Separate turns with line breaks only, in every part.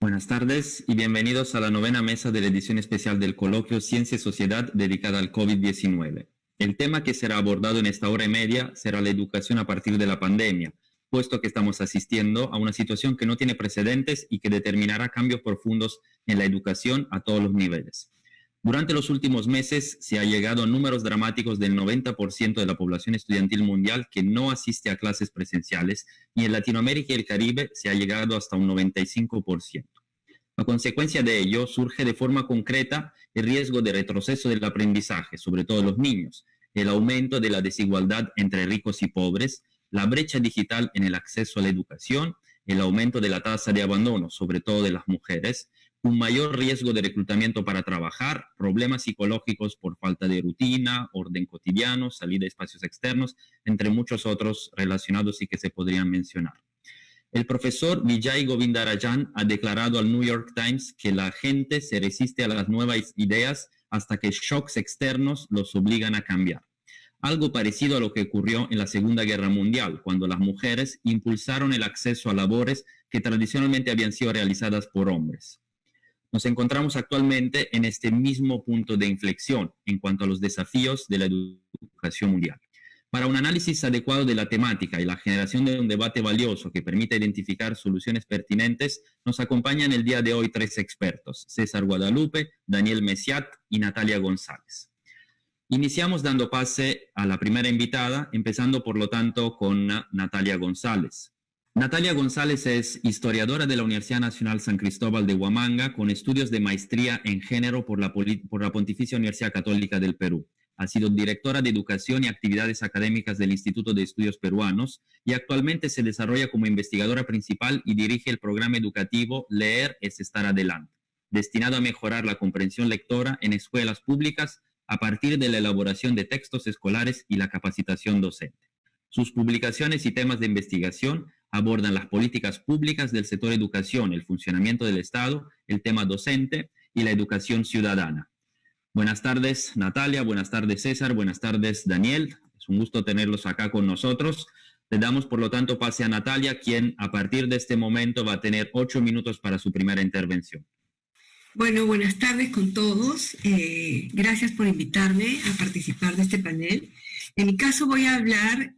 Buenas tardes y bienvenidos a la novena mesa de la edición especial del coloquio Ciencia y Sociedad dedicada al COVID-19. El tema que será abordado en esta hora y media será la educación a partir de la pandemia, puesto que estamos asistiendo a una situación que no tiene precedentes y que determinará cambios profundos en la educación a todos los niveles. Durante los últimos meses se ha llegado a números dramáticos del 90% de la población estudiantil mundial que no asiste a clases presenciales y en Latinoamérica y el Caribe se ha llegado hasta un 95%. A consecuencia de ello, surge de forma concreta el riesgo de retroceso del aprendizaje, sobre todo los niños, el aumento de la desigualdad entre ricos y pobres, la brecha digital en el acceso a la educación, el aumento de la tasa de abandono, sobre todo de las mujeres, un mayor riesgo de reclutamiento para trabajar, problemas psicológicos por falta de rutina, orden cotidiano, salida de espacios externos, entre muchos otros relacionados y que se podrían mencionar. El profesor Vijay Govindarajan ha declarado al New York Times que la gente se resiste a las nuevas ideas hasta que shocks externos los obligan a cambiar. Algo parecido a lo que ocurrió en la Segunda Guerra Mundial, cuando las mujeres impulsaron el acceso a labores que tradicionalmente habían sido realizadas por hombres. Nos encontramos actualmente en este mismo punto de inflexión en cuanto a los desafíos de la educación mundial. Para un análisis adecuado de la temática y la generación de un debate valioso que permita identificar soluciones pertinentes, nos acompañan el día de hoy tres expertos: César Guadalupe, Daniel Messiat y Natalia González. Iniciamos dando pase a la primera invitada, empezando por lo tanto con Natalia González. Natalia González es historiadora de la Universidad Nacional San Cristóbal de Huamanga, con estudios de maestría en género por la Pontificia Universidad Católica del Perú. Ha sido directora de Educación y Actividades Académicas del Instituto de Estudios Peruanos y actualmente se desarrolla como investigadora principal y dirige el programa educativo Leer es Estar Adelante, destinado a mejorar la comprensión lectora en escuelas públicas a partir de la elaboración de textos escolares y la capacitación docente. Sus publicaciones y temas de investigación abordan las políticas públicas del sector educación, el funcionamiento del Estado, el tema docente y la educación ciudadana. Buenas tardes, Natalia. Buenas tardes, César. Buenas tardes, Daniel. Es un gusto tenerlos acá con nosotros. Le damos, por lo tanto, pase a Natalia, quien a partir de este momento va a tener 8 minutos para su primera intervención.
Bueno, buenas tardes con todos. Gracias por invitarme a participar de este panel. En mi caso voy a hablar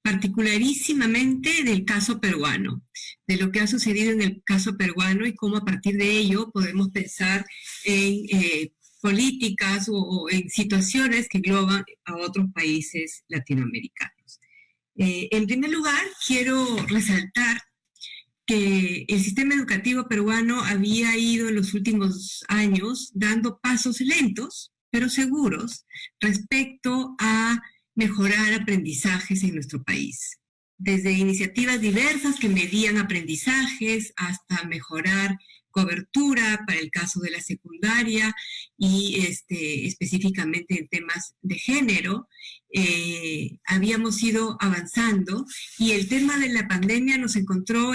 particularísimamente del caso peruano, de lo que ha sucedido en el caso peruano y cómo a partir de ello podemos pensar en políticas o en situaciones que engloban a otros países latinoamericanos. En primer lugar, quiero resaltar que el sistema educativo peruano había ido en los últimos años dando pasos lentos, pero seguros, respecto a mejorar aprendizajes en nuestro país. Desde iniciativas diversas que medían aprendizajes hasta mejorar cobertura para el caso de la secundaria y específicamente en temas de género, habíamos ido avanzando y el tema de la pandemia nos encontró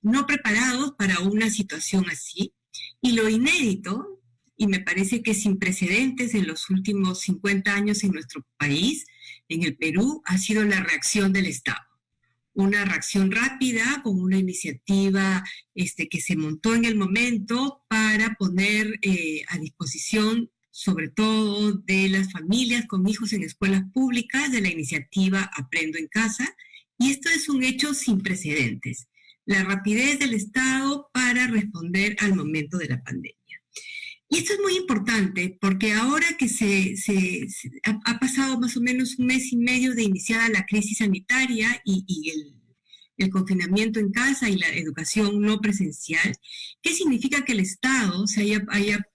no preparados para una situación así. Y lo inédito, y me parece que sin precedentes en los últimos 50 años en nuestro país, en el Perú, ha sido la reacción del Estado. Una reacción rápida con una iniciativa que se montó en el momento para poner a disposición, sobre todo de las familias con hijos en escuelas públicas, de la iniciativa Aprendo en Casa, y esto es un hecho sin precedentes, la rapidez del Estado para responder al momento de la pandemia. Y esto es muy importante porque ahora que ha pasado más o menos un mes y medio de iniciada la crisis sanitaria y el confinamiento en casa y la educación no presencial, ¿qué significa que el Estado se haya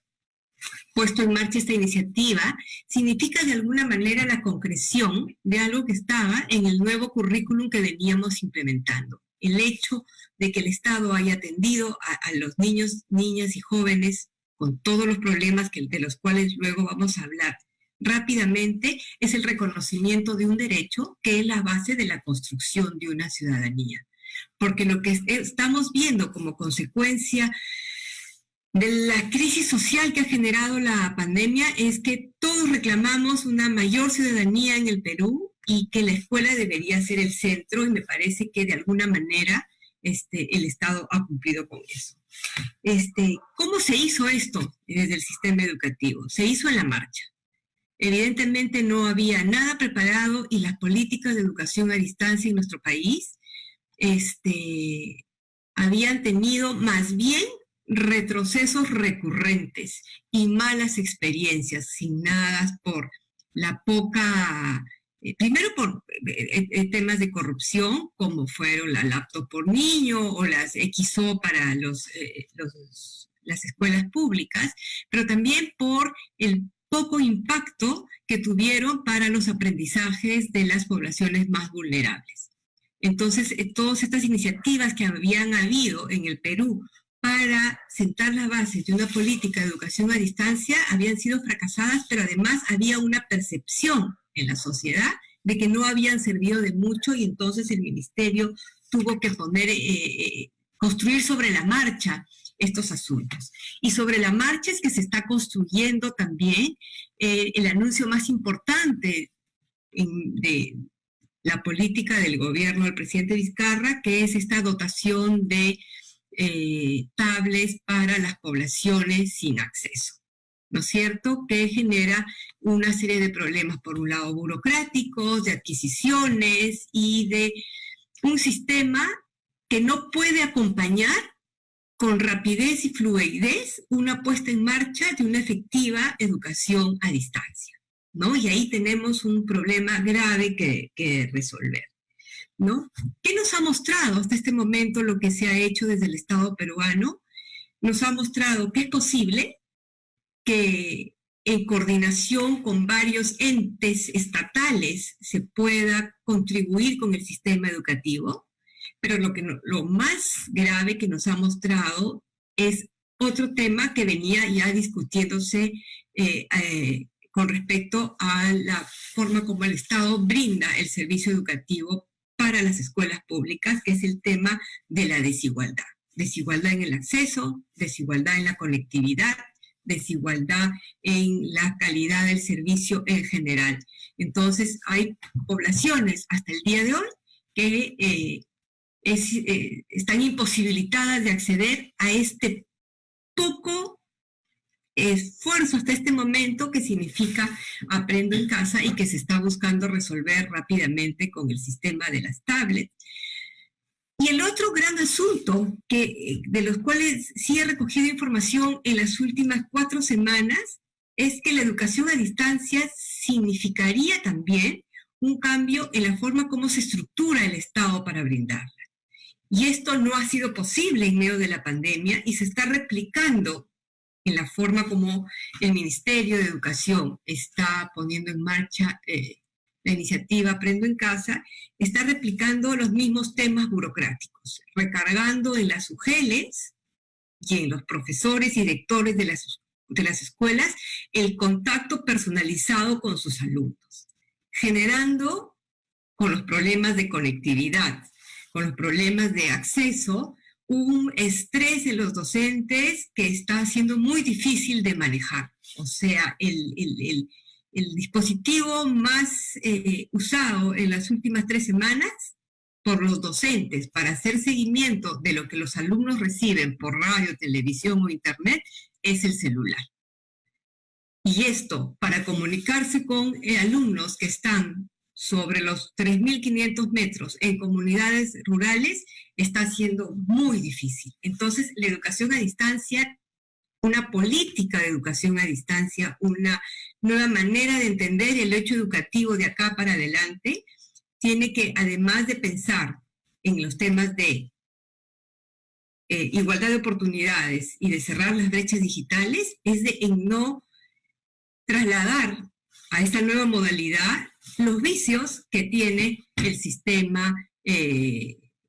puesto en marcha esta iniciativa? Significa de alguna manera la concreción de algo que estaba en el nuevo currículum que veníamos implementando. El hecho de que el Estado haya atendido a los niños, niñas y jóvenes con todos los problemas de los cuales luego vamos a hablar rápidamente, es el reconocimiento de un derecho que es la base de la construcción de una ciudadanía. Porque lo que estamos viendo como consecuencia de la crisis social que ha generado la pandemia es que todos reclamamos una mayor ciudadanía en el Perú y que la escuela debería ser el centro, y me parece que de alguna manera el Estado ha cumplido con eso. ¿Cómo se hizo esto desde el sistema educativo? Se hizo en la marcha. Evidentemente no había nada preparado y las políticas de educación a distancia en nuestro país habían tenido más bien retrocesos recurrentes y malas experiencias signadas por la poca, primero por temas de corrupción, como fueron la laptop por niño o las XO para las escuelas públicas, pero también por el poco impacto que tuvieron para los aprendizajes de las poblaciones más vulnerables. Entonces, todas estas iniciativas que habían habido en el Perú para sentar las bases de una política de educación a distancia habían sido fracasadas, pero además había una percepción en la sociedad de que no habían servido de mucho y entonces el ministerio tuvo que construir sobre la marcha estos asuntos. Y sobre la marcha es que se está construyendo también el anuncio más importante de la política del gobierno del presidente Vizcarra, que es esta dotación de tablets para las poblaciones sin acceso, ¿no es cierto? Que genera una serie de problemas, por un lado burocráticos, de adquisiciones y de un sistema que no puede acompañar con rapidez y fluidez una puesta en marcha de una efectiva educación a distancia, ¿no? Y ahí tenemos un problema grave que resolver, ¿no? ¿Qué nos ha mostrado hasta este momento lo que se ha hecho desde el Estado peruano? Nos ha mostrado que es posible que en coordinación con varios entes estatales se pueda contribuir con el sistema educativo, pero lo más grave que nos ha mostrado es otro tema que venía ya discutiéndose con respecto a la forma como el Estado brinda el servicio educativo para las escuelas públicas, que es el tema de la desigualdad. Desigualdad en el acceso, desigualdad en la conectividad, desigualdad en la calidad del servicio en general. Entonces, hay poblaciones hasta el día de hoy que están imposibilitadas de acceder a este poco esfuerzo hasta este momento que significa aprendo en casa y que se está buscando resolver rápidamente con el sistema de las tablets. Y el otro gran asunto de los cuales sí he recogido información en las últimas 4 semanas es que la educación a distancia significaría también un cambio en la forma como se estructura el Estado para brindarla. Y esto no ha sido posible en medio de la pandemia y se está replicando en la forma como el Ministerio de Educación está poniendo en marcha la iniciativa Aprendo en Casa, está replicando los mismos temas burocráticos, recargando en las UGELES y en los profesores y directores de las escuelas el contacto personalizado con sus alumnos, generando con los problemas de conectividad, con los problemas de acceso, un estrés en los docentes que está siendo muy difícil de manejar. O sea, el dispositivo más usado en las últimas 3 semanas por los docentes para hacer seguimiento de lo que los alumnos reciben por radio, televisión o internet es el celular. Y esto, para comunicarse con alumnos que están sobre los 3.500 metros en comunidades rurales, está siendo muy difícil. Entonces, la educación a distancia, una política de educación a distancia, una nueva manera de entender el hecho educativo de acá para adelante, tiene que, además de pensar en los temas de igualdad de oportunidades y de cerrar las brechas digitales, es en no trasladar a esta nueva modalidad los vicios que tiene el sistema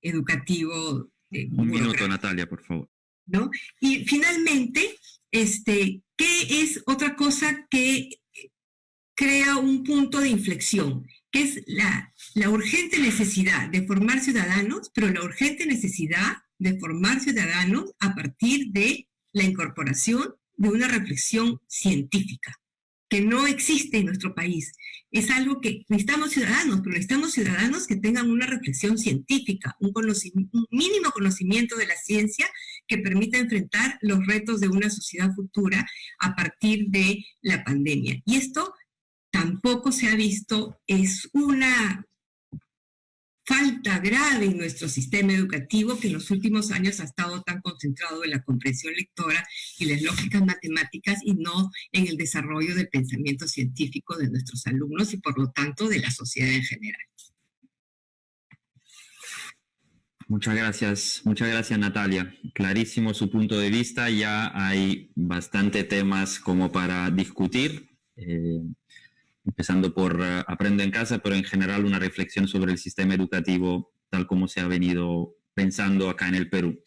educativo.
Un minuto, Natalia, por favor.
¿No? Y finalmente, ¿qué es otra cosa que crea un punto de inflexión? Que es la urgente necesidad de formar ciudadanos, pero la urgente necesidad de formar ciudadanos a partir de la incorporación de una reflexión científica, que no existe en nuestro país. Es algo que necesitamos ciudadanos, pero necesitamos ciudadanos que tengan una reflexión científica, un mínimo conocimiento de la ciencia que permita enfrentar los retos de una sociedad futura a partir de la pandemia. Y esto tampoco se ha visto, es una falta grave en nuestro sistema educativo que en los últimos años ha estado tan concentrado en la comprensión lectora y las lógicas matemáticas y no en el desarrollo del pensamiento científico de nuestros alumnos y por lo tanto de la sociedad en general.
Muchas gracias Natalia. Clarísimo su punto de vista, ya hay bastante temas como para discutir. Empezando por Aprendo en Casa, pero en general una reflexión sobre el sistema educativo tal como se ha venido pensando acá en el Perú.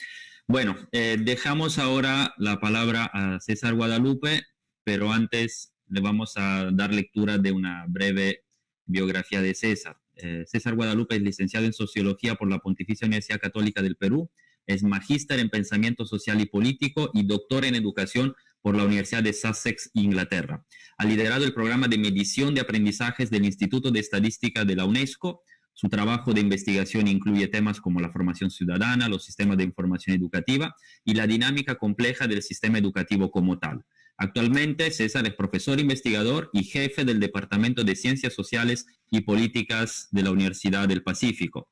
Bueno, dejamos ahora la palabra a César Guadalupe, pero antes le vamos a dar lectura de una breve biografía de César. César Guadalupe es licenciado en Sociología por la Pontificia Universidad Católica del Perú, es magíster en Pensamiento Social y Político y doctor en Educación por la Universidad de Sussex, Inglaterra. Ha liderado el programa de medición de aprendizajes del Instituto de Estadística de la UNESCO. Su trabajo de investigación incluye temas como la formación ciudadana, los sistemas de información educativa y la dinámica compleja del sistema educativo como tal. Actualmente, César es profesor investigador y jefe del Departamento de Ciencias Sociales y Políticas de la Universidad del Pacífico.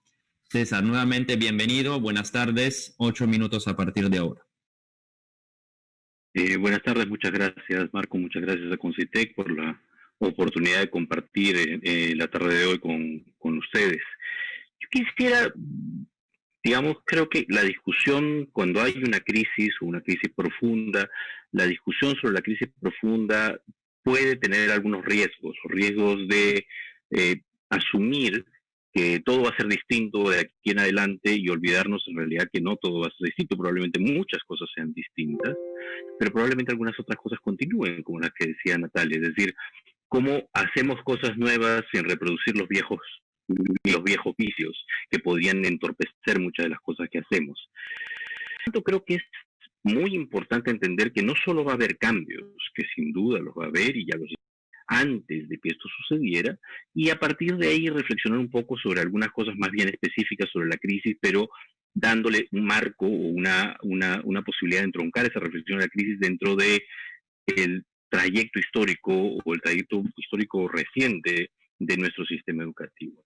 César, nuevamente bienvenido. Buenas tardes. 8 minutos a partir de ahora.
Buenas tardes, muchas gracias Marco, muchas gracias a Concitec por la oportunidad de compartir la tarde de hoy con ustedes. Yo quisiera, digamos, creo que la discusión cuando hay una crisis o una crisis profunda, la discusión sobre la crisis profunda puede tener algunos riesgos de asumir que todo va a ser distinto de aquí en adelante y olvidarnos en realidad que no todo va a ser distinto, probablemente muchas cosas sean distintas, pero probablemente algunas otras cosas continúen, como las que decía Natalia, es decir, cómo hacemos cosas nuevas sin reproducir los viejos vicios que podrían entorpecer muchas de las cosas que hacemos. Creo que es muy importante entender que no solo va a haber cambios, que sin duda los va a haber y ya los antes de que esto sucediera, y a partir de ahí reflexionar un poco sobre algunas cosas más bien específicas sobre la crisis, pero dándole un marco o una posibilidad de entroncar esa reflexión de la crisis dentro de el trayecto histórico o el trayecto histórico reciente de nuestro sistema educativo.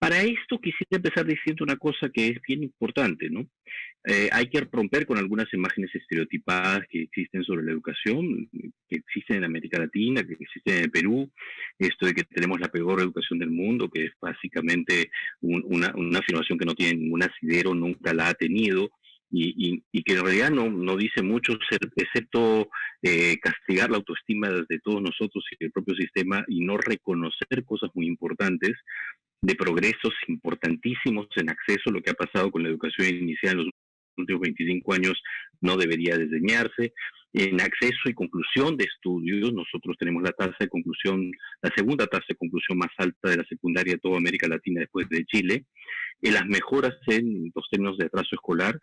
Para esto quisiera empezar diciendo una cosa que es bien importante, ¿no? Hay que romper con algunas imágenes estereotipadas que existen sobre la educación, que existen en América Latina, que existen en el Perú, esto de que tenemos la peor educación del mundo, que es básicamente una afirmación que no tiene ningún asidero, nunca la ha tenido, y que en realidad no dice mucho, excepto castigar la autoestima de todos nosotros y del propio sistema y no reconocer cosas muy importantes, de progresos importantísimos en acceso. Lo que ha pasado con la educación inicial en los últimos 25 años no debería desdeñarse. En acceso y conclusión de estudios, nosotros tenemos la tasa de conclusión, la segunda tasa de conclusión más alta de la secundaria de toda América Latina después de Chile. Las mejoras en los términos de atraso escolar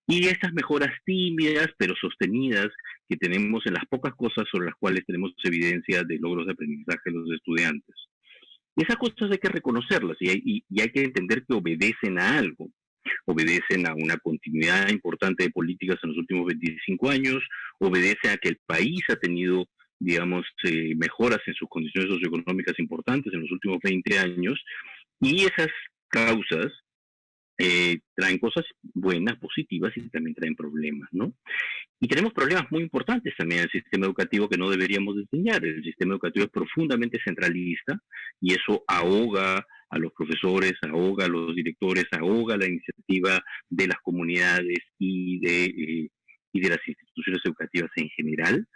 y esas mejoras tímidas pero sostenidas que tenemos en las pocas cosas sobre las cuales tenemos evidencia de logros de aprendizaje de los estudiantes. Y esas cosas hay que reconocerlas y hay que entender que obedecen a algo. Obedecen a una continuidad importante de políticas en los últimos 25 años, obedece a que el país ha tenido, digamos, mejoras en sus condiciones socioeconómicas importantes en los últimos 20 años, y esas causas traen cosas buenas, positivas, y también traen problemas, ¿no? Y tenemos problemas muy importantes también en el sistema educativo que no deberíamos enseñar. El sistema educativo es profundamente centralista y eso ahoga a los profesores, ahoga a los directores, ahoga la iniciativa de las comunidades y de las instituciones educativas en general.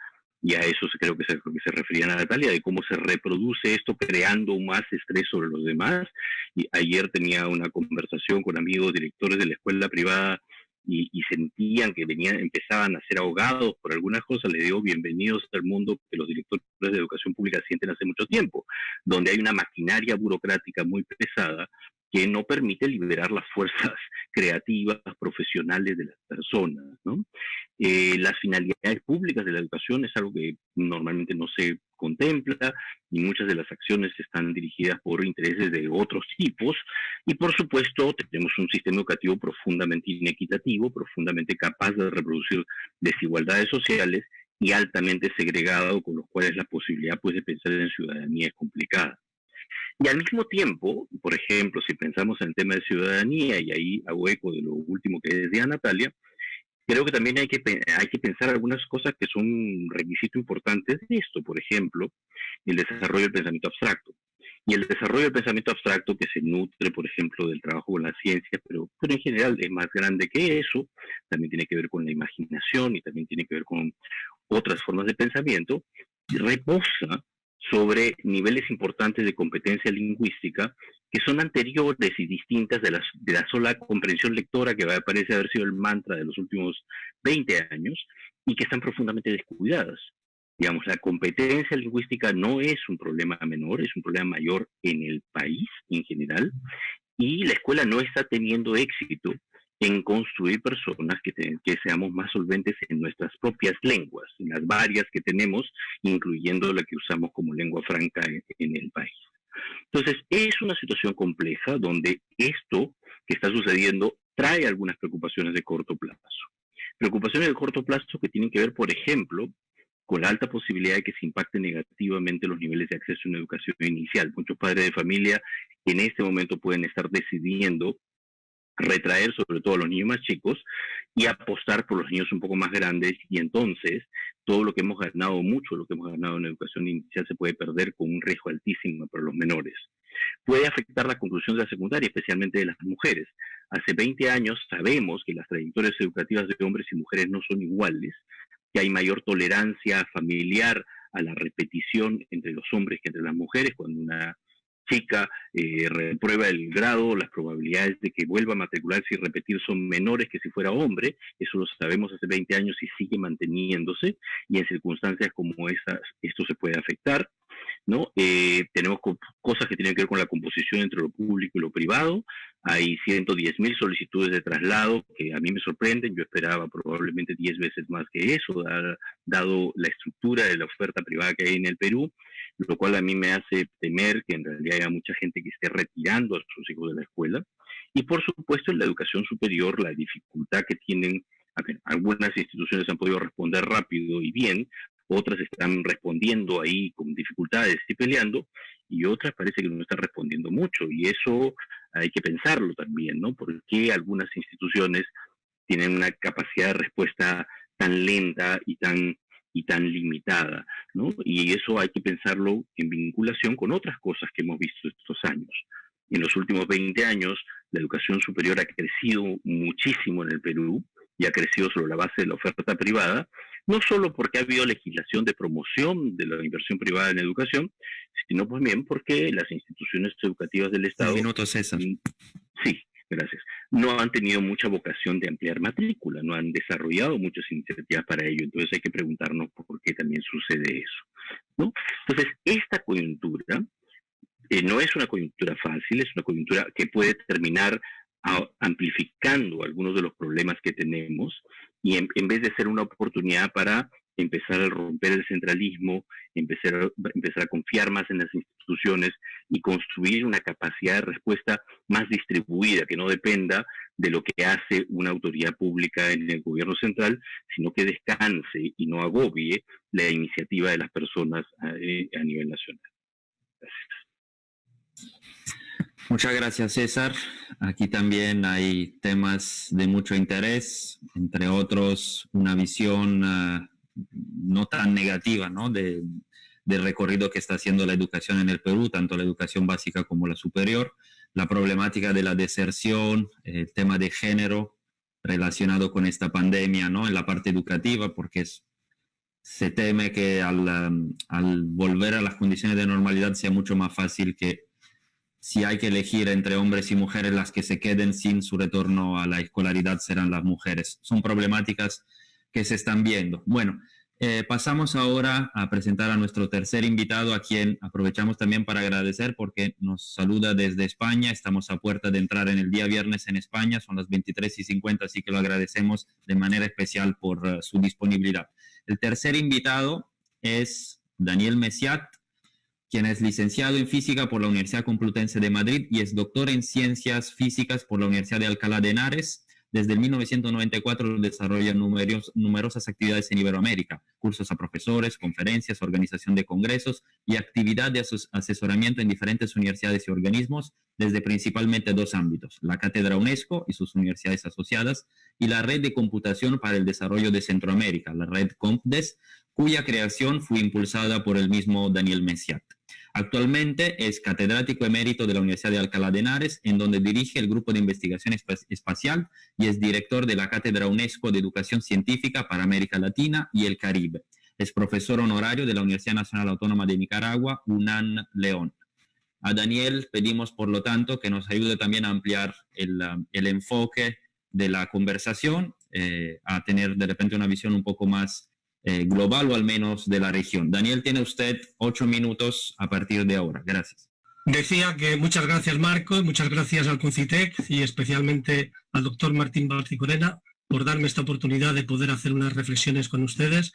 Y a eso creo que se refería a Natalia, de cómo se reproduce esto creando más estrés sobre los demás. Y ayer tenía una conversación con amigos directores de la escuela privada y sentían que empezaban a ser ahogados por algunas cosas. Les digo, bienvenidos al mundo que los directores de educación pública sienten hace mucho tiempo, donde hay una maquinaria burocrática muy pesada que no permite liberar las fuerzas creativas, profesionales de las personas, ¿no? Las finalidades públicas de la educación es algo que normalmente no se contempla y muchas de las acciones están dirigidas por intereses de otros tipos. Y por supuesto tenemos un sistema educativo profundamente inequitativo, profundamente capaz de reproducir desigualdades sociales y altamente segregado, con los cuales la posibilidad pues, de pensar en ciudadanía es complicada. Y al mismo tiempo, por ejemplo, si pensamos en el tema de ciudadanía, y ahí hago eco de lo último que decía Natalia, creo que también hay que pensar algunas cosas que son requisitos importantes de esto. Por ejemplo, el desarrollo del pensamiento abstracto. Y el desarrollo del pensamiento abstracto que se nutre, por ejemplo, del trabajo con la ciencia, pero en general es más grande que eso, también tiene que ver con la imaginación y también tiene que ver con otras formas de pensamiento, reposa sobre niveles importantes de competencia lingüística que son anteriores y distintas de la sola comprensión lectora que parece haber sido el mantra de los últimos 20 años y que están profundamente descuidadas. Digamos, la competencia lingüística no es un problema menor, es un problema mayor en el país en general, y la escuela no está teniendo éxito en construir personas que seamos más solventes en nuestras propias lenguas, en las varias que tenemos, incluyendo la que usamos como lengua franca en el país. Entonces, es una situación compleja donde esto que está sucediendo trae algunas preocupaciones de corto plazo. Preocupaciones de corto plazo que tienen que ver, por ejemplo, con la alta posibilidad de que se impacten negativamente los niveles de acceso a una educación inicial. Muchos padres de familia en este momento pueden estar decidiendo retraer sobre todo a los niños más chicos y apostar por los niños un poco más grandes, y entonces todo lo que hemos ganado, mucho lo que hemos ganado en educación inicial se puede perder con un riesgo altísimo para los menores. Puede afectar la conclusión de la secundaria, especialmente de las mujeres. Hace 20 años sabemos que las trayectorias educativas de hombres y mujeres no son iguales, que hay mayor tolerancia familiar a la repetición entre los hombres que entre las mujeres. Cuando una chica reprueba el grado, las probabilidades de que vuelva a matricularse y repetir son menores que si fuera hombre. Eso lo sabemos hace 20 años y sigue manteniéndose, y en circunstancias como esas esto se puede afectar, ¿no? Tenemos cosas que tienen que ver con la composición entre lo público y lo privado. Hay 110.000 solicitudes de traslado que a mí me sorprenden. Yo esperaba probablemente 10 veces más que eso, dado la estructura de la oferta privada que hay en el Perú, lo cual a mí me hace temer que en realidad haya mucha gente que esté retirando a sus hijos de la escuela. Y por supuesto en la educación superior, la dificultad que tienen, algunas instituciones han podido responder rápido y bien, otras están respondiendo ahí con dificultades y peleando, y otras parece que no están respondiendo mucho, y eso hay que pensarlo también, ¿no? ¿Por qué algunas instituciones tienen una capacidad de respuesta tan lenta y tan limitada, ¿no? Y eso hay que pensarlo en vinculación con otras cosas que hemos visto estos años. En los últimos 20 años, la educación superior ha crecido muchísimo en el Perú, y ha crecido sobre la base de la oferta privada, no solo porque ha habido legislación de promoción de la inversión privada en educación, sino también porque las instituciones educativas del Estado...
Un minuto, César.
Sí, gracias. No han tenido mucha vocación de ampliar matrícula, no han desarrollado muchas iniciativas para ello. Entonces hay que preguntarnos por qué también sucede eso, ¿no? Entonces, esta coyuntura no es una coyuntura fácil, es una coyuntura que puede terminar amplificando algunos de los problemas que tenemos, y en vez de ser una oportunidad para empezar a romper el centralismo, empezar a confiar más en las instituciones y construir una capacidad de respuesta más distribuida, que no dependa de lo que hace una autoridad pública en el gobierno central, sino que descanse y no agobie la iniciativa de las personas a nivel nacional. Gracias.
Muchas gracias, César. Aquí también hay temas de mucho interés, entre otros una visión no tan negativa, ¿no? del recorrido que está haciendo la educación en el Perú, tanto la educación básica como la superior, la problemática de la deserción, el tema de género relacionado con esta pandemia, ¿no? En la parte educativa, porque se teme que al volver a las condiciones de normalidad sea mucho más fácil que, si hay que elegir entre hombres y mujeres, las que se queden sin su retorno a la escolaridad serán las mujeres. Son problemáticas que se están viendo. Bueno, Pasamos ahora a presentar a nuestro tercer invitado, a quien aprovechamos también para agradecer porque nos saluda desde España. Estamos a puerta de entrar en el día viernes en España, son las 23:50, así que lo agradecemos de manera especial por su disponibilidad. El tercer invitado es Daniel Messiat, quien es licenciado en Física por la Universidad Complutense de Madrid y es doctor en Ciencias Físicas por la Universidad de Alcalá de Henares. Desde el 1994 desarrolla numerosas actividades en Iberoamérica, cursos a profesores, conferencias, organización de congresos y actividad de asesoramiento en diferentes universidades y organismos, desde principalmente dos ámbitos: la Cátedra UNESCO y sus universidades asociadas, y la Red de Computación para el Desarrollo de Centroamérica, la Red CompDes, cuya creación fue impulsada por el mismo Daniel Messiat. Actualmente es catedrático emérito de la Universidad de Alcalá de Henares, en donde dirige el Grupo de Investigación Espacial y es director de la Cátedra UNESCO de Educación Científica para América Latina y el Caribe. Es profesor honorario de la Universidad Nacional Autónoma de Nicaragua, UNAM León. A Daniel pedimos, por lo tanto, que nos ayude también a ampliar el enfoque de la conversación, a tener de repente una visión un poco más global o al menos de la región. Daniel, tiene usted 8 minutos a partir de ahora. Gracias.
Decía que muchas gracias, Marco, muchas gracias al CONCITEC y especialmente al doctor Martín Barcicorena por darme esta oportunidad de poder hacer unas reflexiones con ustedes.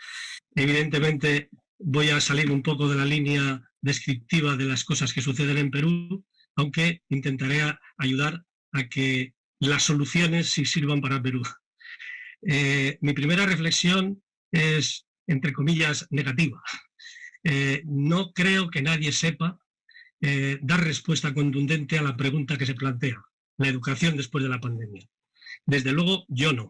Evidentemente voy a salir un poco de la línea descriptiva de las cosas que suceden en Perú, aunque intentaré ayudar a que las soluciones sí sirvan para Perú. Mi primera reflexión es, entre comillas, negativa. No creo que nadie sepa dar respuesta contundente a la pregunta que se plantea, la educación después de la pandemia. Desde luego, yo no.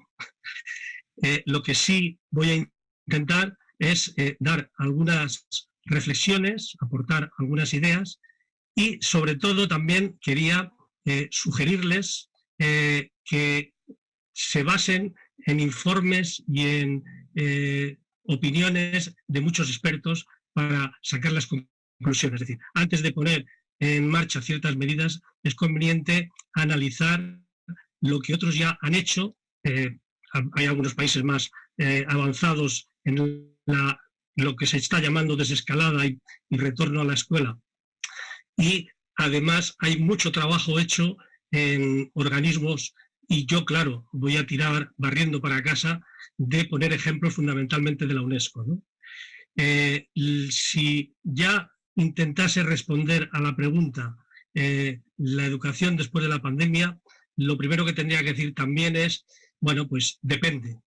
Lo que sí voy a intentar es dar algunas reflexiones, aportar algunas ideas y, sobre todo, también quería sugerirles que se basen en informes y en opiniones de muchos expertos para sacar las conclusiones. Es decir, antes de poner en marcha ciertas medidas, es conveniente analizar lo que otros ya han hecho. Hay algunos países más avanzados en lo que se está llamando desescalada y retorno a la escuela. Y además hay mucho trabajo hecho en organismos, y yo, claro, voy a tirar barriendo para casa de poner ejemplos fundamentalmente de la UNESCO, ¿no? Si ya intentase responder a la pregunta la educación después de la pandemia, lo primero que tendría que decir también es, bueno, pues depende.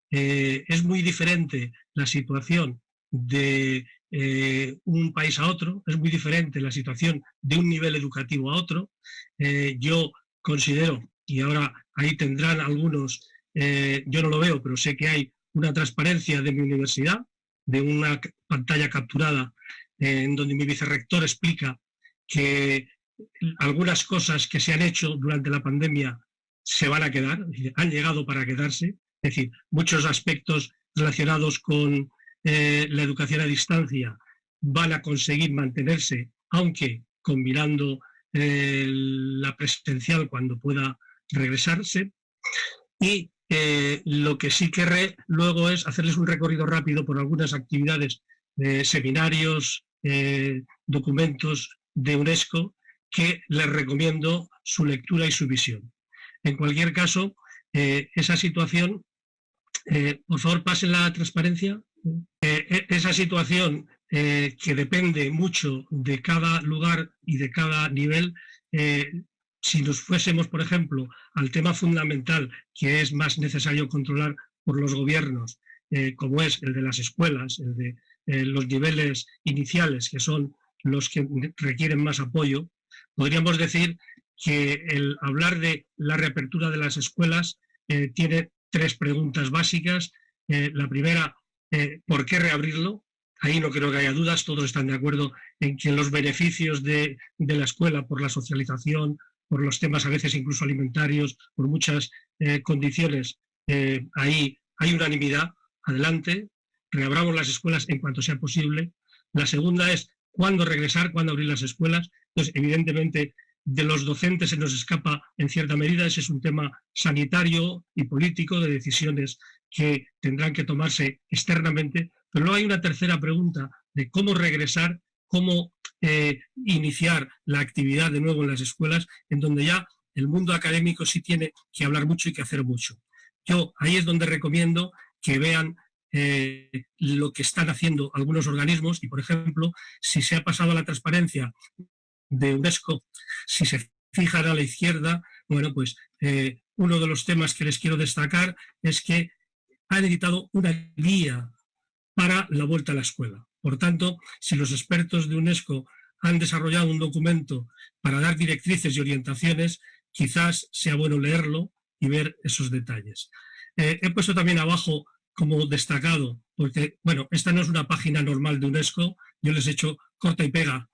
Es muy diferente la situación de un país a otro, es muy diferente la situación de un nivel educativo a otro. Yo considero, y ahora ahí tendrán algunos, yo no lo veo, pero sé que hay una transparencia de mi universidad, de una pantalla capturada en donde mi vicerrector explica que algunas cosas que se han hecho durante la pandemia se van a quedar, han llegado para quedarse, es decir, muchos aspectos relacionados con la educación a distancia van a conseguir mantenerse, aunque combinando la presencial cuando pueda regresarse. Y lo que sí querré luego es hacerles un recorrido rápido por algunas actividades, seminarios, documentos de UNESCO que les recomiendo su lectura y su visión. En cualquier caso, esa situación, por favor pasen la transparencia, esa situación que depende mucho de cada lugar y de cada nivel. Si nos fuésemos, por ejemplo, al tema fundamental que es más necesario controlar por los gobiernos, como es el de las escuelas, el de los niveles iniciales, que son los que requieren más apoyo, podríamos decir que el hablar de la reapertura de las escuelas tiene 3 preguntas básicas. La primera, ¿por qué reabrirlo? Ahí no creo que haya dudas, todos están de acuerdo en que los beneficios de la escuela por la socialización, por los temas a veces incluso alimentarios, por muchas condiciones, ahí hay unanimidad. Adelante, reabramos las escuelas en cuanto sea posible. La segunda es cuándo regresar, cuándo abrir las escuelas. Entonces, evidentemente, de los docentes se nos escapa en cierta medida, ese es un tema sanitario y político de decisiones que tendrán que tomarse externamente, Pero luego hay una tercera pregunta de cómo regresar, cómo iniciar la actividad de nuevo en las escuelas, en donde ya el mundo académico sí tiene que hablar mucho y que hacer mucho. Yo ahí es donde recomiendo que vean lo que están haciendo algunos organismos y, por ejemplo, si se ha pasado a la transparencia de UNESCO, si se fijan a la izquierda, bueno, pues uno de los temas que les quiero destacar es que han editado una guía para la vuelta a la escuela. Por tanto, si los expertos de UNESCO han desarrollado un documento para dar directrices y orientaciones, quizás sea bueno leerlo y ver esos detalles. He puesto también abajo como destacado, porque, bueno, esta no es una página normal de UNESCO, yo les he hecho corta y pega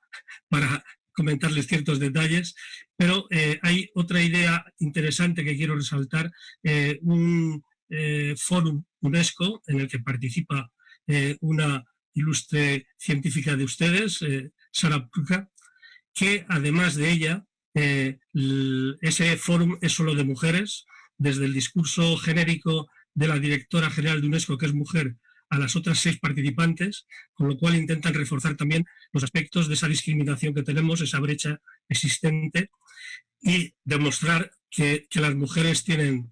para comentarles ciertos detalles, pero hay otra idea interesante que quiero resaltar, un fórum UNESCO en el que participa una ilustre científica de ustedes, Sara Pruka, que además de ella, ese fórum es solo de mujeres, desde el discurso genérico de la directora general de UNESCO, que es mujer, a las otras 6 participantes, con lo cual intentan reforzar también los aspectos de esa discriminación que tenemos, esa brecha existente, y demostrar que las mujeres tienen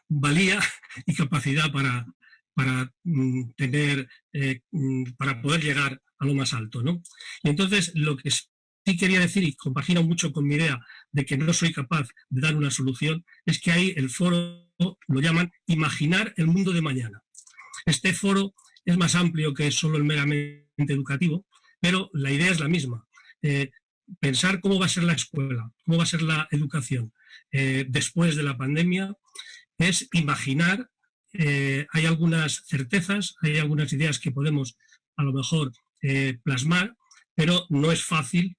valía y capacidad para poder llegar a lo más alto, ¿no? Y entonces lo que sí quería decir, y compagino mucho con mi idea de que no soy capaz de dar una solución, es que ahí el foro lo llaman Imaginar el mundo de mañana. Este foro es más amplio que solo el meramente educativo, pero la idea es la misma. Pensar cómo va a ser la escuela, cómo va a ser la educación después de la pandemia, es imaginar. Hay algunas certezas, hay algunas ideas que podemos a lo mejor plasmar, pero no es fácil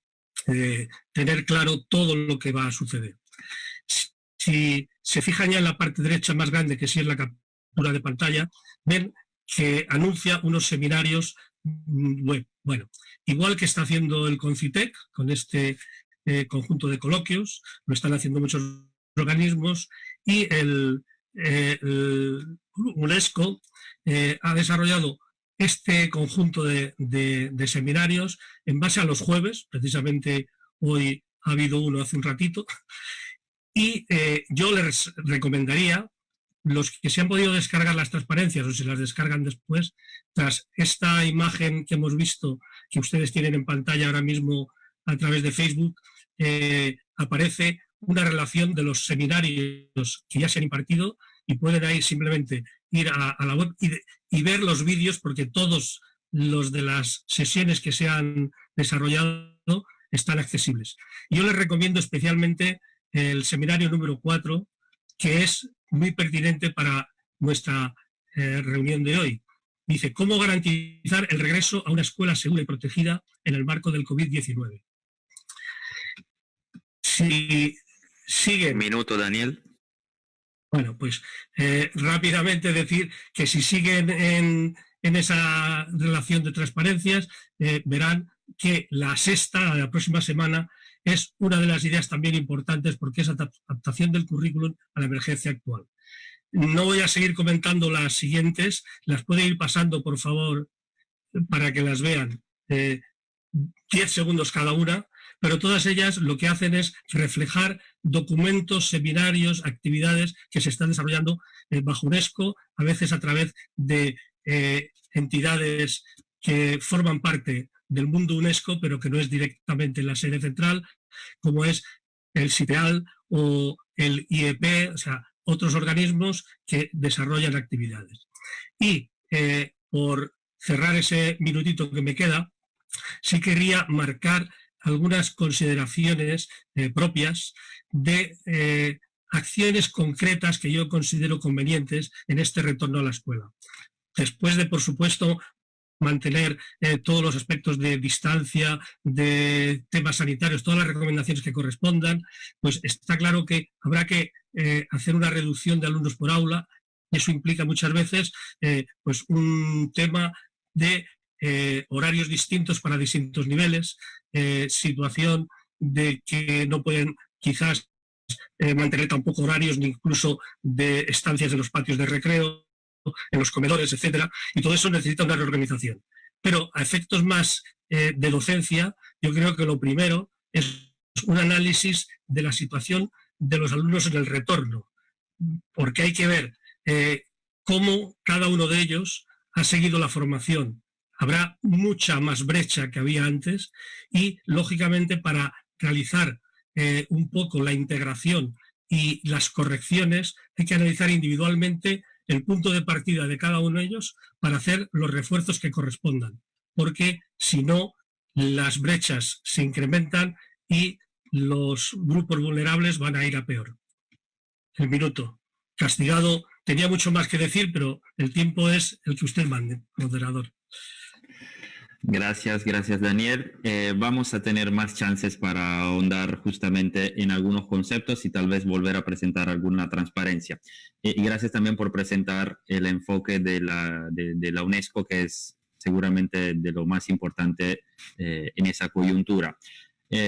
tener claro todo lo que va a suceder. Si se fijan ya en la parte derecha más grande, que sí es la captura de pantalla, ven que anuncia unos seminarios web. Bueno, igual que está haciendo el Concitec con este conjunto de coloquios, lo están haciendo muchos organismos, y el UNESCO ha desarrollado este conjunto de seminarios en base a los jueves, precisamente hoy ha habido uno hace un ratito, y yo les recomendaría, los que se han podido descargar las transparencias o se las descargan después, tras esta imagen que hemos visto, que ustedes tienen en pantalla ahora mismo a través de Facebook, aparece una relación de los seminarios que ya se han impartido, y pueden ahí simplemente ir a la web y ver los vídeos, porque todos los de las sesiones que se han desarrollado están accesibles. Yo les recomiendo especialmente el seminario número 4, que es muy pertinente para nuestra reunión de hoy. Dice, ¿cómo garantizar el regreso a una escuela segura y protegida en el marco del COVID-19? Si siguen...
Minuto, Daniel.
Bueno, pues rápidamente decir que si siguen en esa relación de transparencias, verán que la sexta, la próxima semana, es una de las ideas también importantes, porque es adaptación del currículum a la emergencia actual. No voy a seguir comentando las siguientes, las puede ir pasando, por favor, para que las vean. 10 segundos cada una, pero todas ellas lo que hacen es reflejar documentos, seminarios, actividades que se están desarrollando bajo UNESCO, a veces a través de entidades que forman parte del mundo UNESCO, pero que no es directamente la sede central, como es el CITEAL o el IEP, o sea, otros organismos que desarrollan actividades. Y por cerrar ese minutito que me queda, sí quería marcar algunas consideraciones propias de acciones concretas que yo considero convenientes en este retorno a la escuela. Después de, por supuesto, mantener todos los aspectos de distancia, de temas sanitarios, todas las recomendaciones que correspondan, pues está claro que habrá que hacer una reducción de alumnos por aula, y eso implica muchas veces pues un tema de horarios distintos para distintos niveles, situación de que no pueden quizás mantener tampoco horarios ni incluso de estancias de los patios de recreo, en los comedores, etcétera, y todo eso necesita una reorganización. Pero a efectos más de docencia, yo creo que lo primero es un análisis de la situación de los alumnos en el retorno, porque hay que ver cómo cada uno de ellos ha seguido la formación. Habrá mucha más brecha que había antes y, lógicamente, para realizar un poco la integración y las correcciones, hay que analizar individualmente el punto de partida de cada uno de ellos para hacer los refuerzos que correspondan, porque si no, las brechas se incrementan y los grupos vulnerables van a ir a peor. El minuto. Castigado, tenía mucho más que decir, pero el tiempo es el que usted mande, moderador.
Gracias Daniel. Vamos a tener más chances para ahondar justamente en algunos conceptos y tal vez volver a presentar alguna transparencia. Y gracias también por presentar el enfoque de la UNESCO, que es seguramente de lo más importante en esa coyuntura.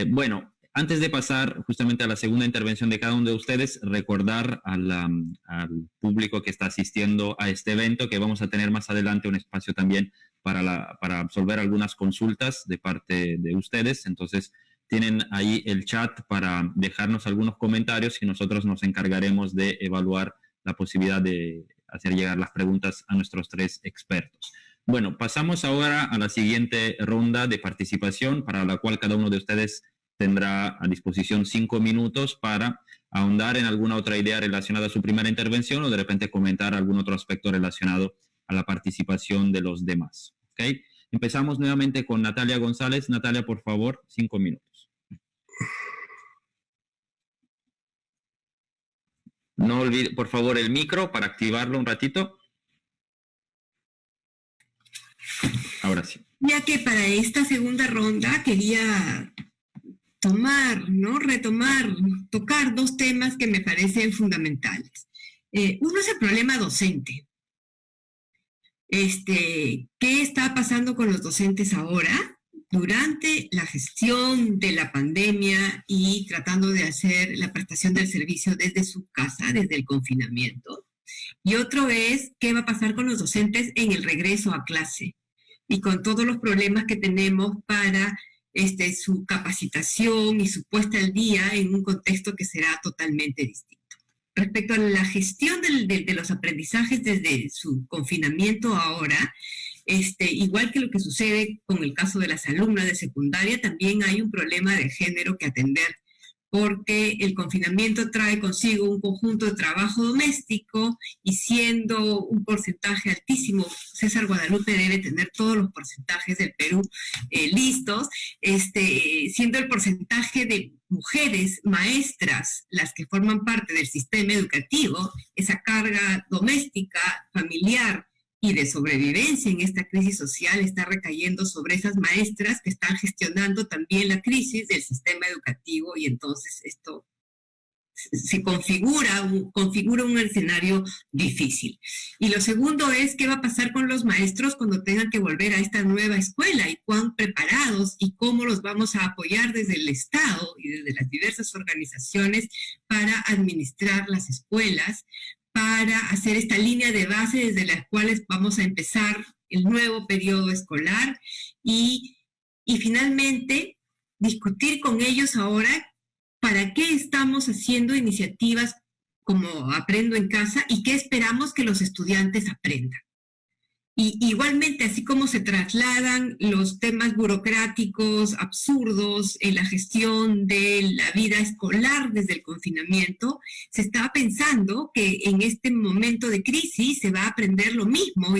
Bueno, antes de pasar justamente a la segunda intervención de cada uno de ustedes, recordar al público que está asistiendo a este evento que vamos a tener más adelante un espacio también para absolver algunas consultas de parte de ustedes. Entonces, tienen ahí el chat para dejarnos algunos comentarios y nosotros nos encargaremos de evaluar la posibilidad de hacer llegar las preguntas a nuestros tres expertos. Bueno, pasamos ahora a la siguiente ronda de participación, para la cual cada uno de ustedes tendrá a disposición 5 minutos para ahondar en alguna otra idea relacionada a su primera intervención o de repente comentar algún otro aspecto relacionado a la participación de los demás. ¿Okay? Empezamos nuevamente con Natalia González. Natalia, por favor, 5 minutos. No olvide, por favor, el micro para activarlo un ratito. Ahora sí.
Ya que para esta segunda ronda quería tocar dos temas que me parecen fundamentales. Uno es el problema docente. ¿Qué está pasando con los docentes ahora durante la gestión de la pandemia y tratando de hacer la prestación del servicio desde su casa, desde el confinamiento? Y otro es, ¿qué va a pasar con los docentes en el regreso a clase? Y con todos los problemas que tenemos para su capacitación y su puesta al día en un contexto que será totalmente distinto. Respecto a la gestión de los aprendizajes desde su confinamiento ahora, igual que lo que sucede con el caso de las alumnas de secundaria, también hay un problema de género que atender, porque el confinamiento trae consigo un conjunto de trabajo doméstico y siendo un porcentaje altísimo, César Guadalupe debe tener todos los porcentajes del Perú listos, siendo el porcentaje de mujeres maestras las que forman parte del sistema educativo, esa carga doméstica, familiar y de sobrevivencia en esta crisis social está recayendo sobre esas maestras que están gestionando también la crisis del sistema educativo, y entonces esto se configura un escenario difícil. Y lo segundo es, ¿qué va a pasar con los maestros cuando tengan que volver a esta nueva escuela? ¿Y cuán preparados y cómo los vamos a apoyar desde el Estado y desde las diversas organizaciones para administrar las escuelas, para hacer esta línea de base desde las cuales vamos a empezar el nuevo periodo escolar y finalmente discutir con ellos ahora para qué estamos haciendo iniciativas como Aprendo en Casa y qué esperamos que los estudiantes aprendan. Y igualmente, así como se trasladan los temas burocráticos absurdos en la gestión de la vida escolar desde el confinamiento, se está pensando que en este momento de crisis se va a aprender lo mismo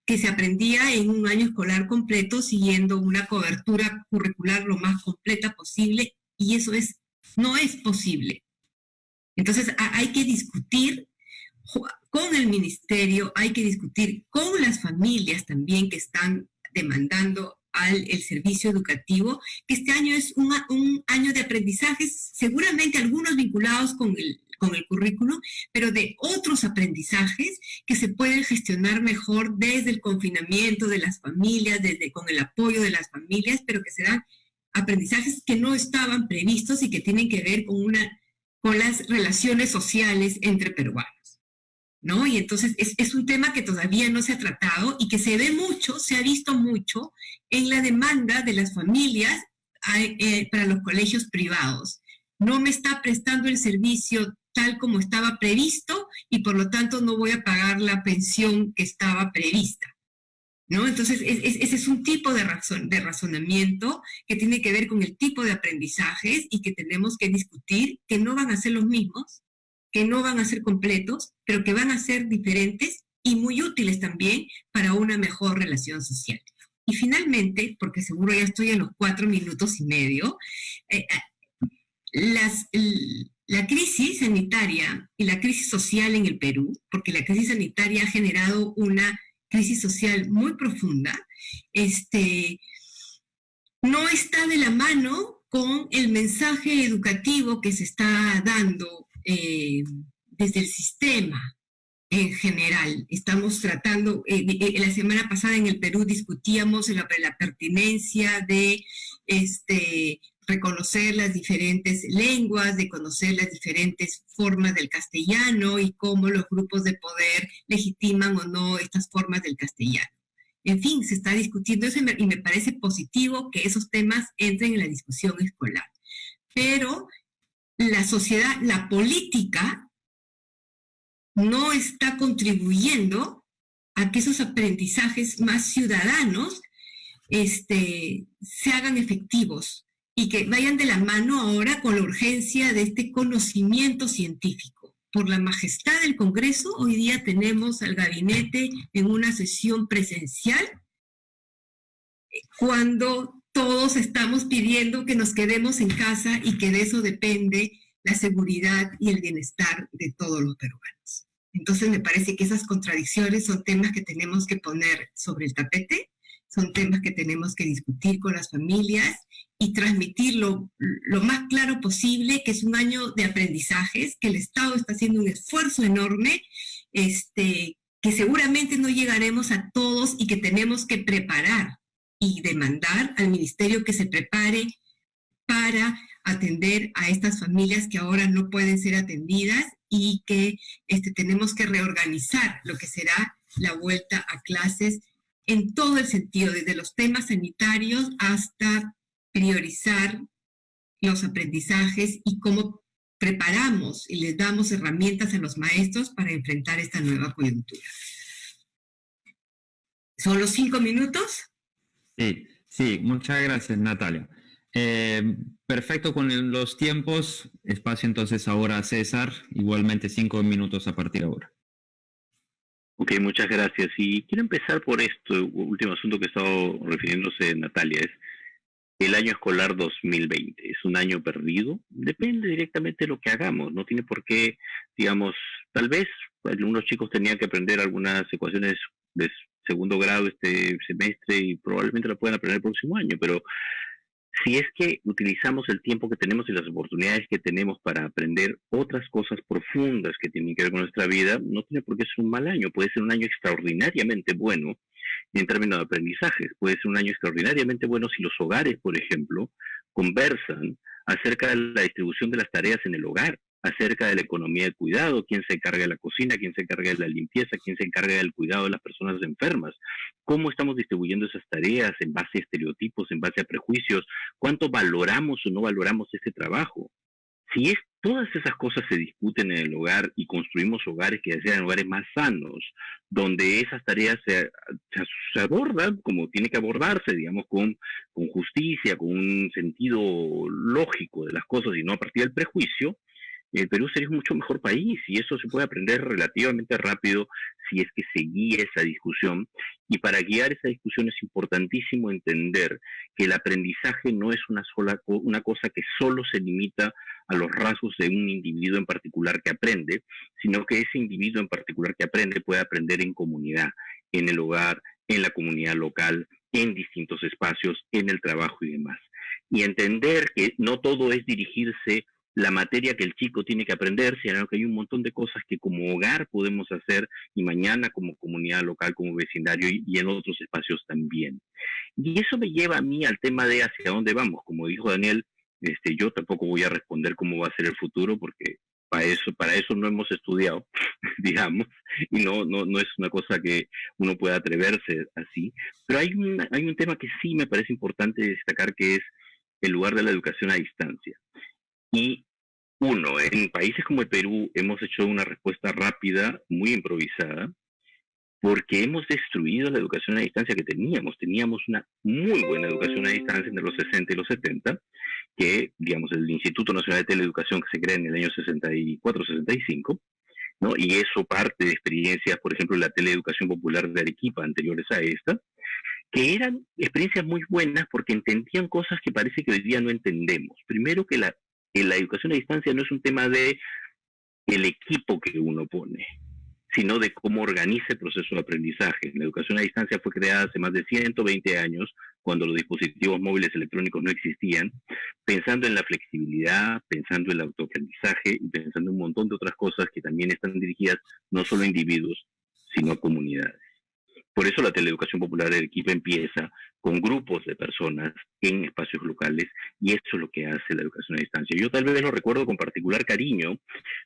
que se aprendía en un año escolar completo siguiendo una cobertura curricular lo más completa posible, y eso no es posible. Entonces hay que discutir con el ministerio, hay que discutir con las familias también que están demandando el servicio educativo, que este año es un año de aprendizajes, seguramente algunos vinculados con el currículo, pero de otros aprendizajes que se pueden gestionar mejor desde el confinamiento de las familias, con el apoyo de las familias, pero que serán aprendizajes que no estaban previstos y que tienen que ver con las relaciones sociales entre peruanos. ¿no? Y entonces es un tema que todavía no se ha tratado y que se ve mucho, se ha visto mucho en la demanda de las familias para los colegios privados. No me está prestando el servicio tal como estaba previsto y por lo tanto no voy a pagar la pensión que estaba prevista, ¿no? Entonces, ese es un tipo de razonamiento que tiene que ver con el tipo de aprendizajes y que tenemos que discutir, que no van a ser los mismos, que no van a ser completos, pero que van a ser diferentes y muy útiles también para una mejor relación social. Y finalmente, porque seguro ya estoy en los 4 minutos y medio, eh, la crisis sanitaria y la crisis social en el Perú, porque la crisis sanitaria ha generado una crisis social muy profunda, no está de la mano con el mensaje educativo que se está dando desde el sistema en general. Estamos tratando, la semana pasada en el Perú discutíamos sobre la pertinencia de reconocer las diferentes lenguas, de conocer las diferentes formas del castellano y cómo los grupos de poder legitiman o no estas formas del castellano. En fin, se está discutiendo eso y me parece positivo que esos temas entren en la discusión escolar. Pero la sociedad, la política, no está contribuyendo a que esos aprendizajes más ciudadanos se hagan efectivos y que vayan de la mano ahora con la urgencia de este conocimiento científico. Por la majestad del Congreso, hoy día tenemos al gabinete en una sesión presencial cuando todos estamos pidiendo que nos quedemos en casa y que de eso depende la seguridad y el bienestar de todos los peruanos. Entonces me parece que esas contradicciones son temas que tenemos que poner sobre el tapete, son temas que tenemos que discutir con las familias y transmitir lo más claro posible, que es un año de aprendizajes, que el Estado está haciendo un esfuerzo enorme, que seguramente no llegaremos a todos y que tenemos que preparar y demandar al ministerio que se prepare para atender a estas familias que ahora no pueden ser atendidas y que tenemos que reorganizar lo que será la vuelta a clases en todo el sentido, desde los temas sanitarios hasta priorizar los aprendizajes y cómo preparamos y les damos herramientas a los maestros para enfrentar esta nueva coyuntura. ¿Son los 5 minutos?
Sí, muchas gracias, Natalia. Perfecto con los tiempos. Espacio entonces ahora a César, igualmente 5 minutos a partir de ahora.
Ok, muchas gracias. Y quiero empezar por esto, último asunto que ha estado refiriéndose Natalia, es el año escolar 2020. ¿Es un año perdido? Depende directamente de lo que hagamos. No tiene por qué, digamos, tal vez algunos chicos tenían que aprender algunas ecuaciones de segundo grado este semestre y probablemente lo puedan aprender el próximo año, pero si es que utilizamos el tiempo que tenemos y las oportunidades que tenemos para aprender otras cosas profundas que tienen que ver con nuestra vida, no tiene por qué ser un mal año. Puede ser un año extraordinariamente bueno en términos de aprendizajes. Puede ser un año extraordinariamente bueno si los hogares, por ejemplo, conversan acerca de la distribución de las tareas en el hogar, acerca de la economía de cuidado, quién se encarga de la cocina, quién se encarga de la limpieza, quién se encarga del cuidado de las personas enfermas, cómo estamos distribuyendo esas tareas en base a estereotipos, en base a prejuicios, cuánto valoramos o no valoramos ese trabajo. Si todas esas cosas se discuten en el hogar y construimos hogares que sean hogares más sanos, donde esas tareas se abordan como tiene que abordarse, digamos, con justicia, con un sentido lógico de las cosas y no a partir del prejuicio, el Perú sería un mucho mejor país y eso se puede aprender relativamente rápido si es que se guía esa discusión. Y para guiar esa discusión es importantísimo entender que el aprendizaje no es una cosa que solo se limita a los rasgos de un individuo en particular que aprende, sino que ese individuo en particular que aprende puede aprender en comunidad, en el hogar, en la comunidad local, en distintos espacios, en el trabajo y demás. Y entender que no todo es dirigirse la materia que el chico tiene que aprender, sino que hay un montón de cosas que como hogar podemos hacer y mañana como comunidad local, como vecindario y en otros espacios también. Y eso me lleva a mí al tema de hacia dónde vamos. Como dijo Daniel, yo tampoco voy a responder cómo va a ser el futuro porque Para eso no hemos estudiado, digamos, y no es una cosa que uno pueda atreverse así. Pero hay un tema que sí me parece importante destacar, que es el lugar de la educación a distancia. Y en países como el Perú hemos hecho una respuesta rápida, muy improvisada, porque hemos destruido la educación a distancia que teníamos. Teníamos una muy buena educación a distancia entre los 60 y los 70, que, digamos, el Instituto Nacional de Teleeducación, que se crea en el año 64-65, ¿no? Y eso parte de experiencias, por ejemplo, la Teleeducación Popular de Arequipa, anteriores a esta, que eran experiencias muy buenas porque entendían cosas que parece que hoy día no entendemos. Primero, que la educación a distancia no es un tema de el equipo que uno pone, sino de cómo organiza el proceso de aprendizaje. La educación a distancia fue creada hace más de 120 años, cuando los dispositivos móviles electrónicos no existían, pensando en la flexibilidad, pensando en el autoaprendizaje y pensando en un montón de otras cosas que también están dirigidas no solo a individuos, sino a comunidades. Por eso la Teleeducación Popular de Arequipa empieza con grupos de personas en espacios locales, y eso es lo que hace la educación a distancia. Yo tal vez lo recuerdo con particular cariño,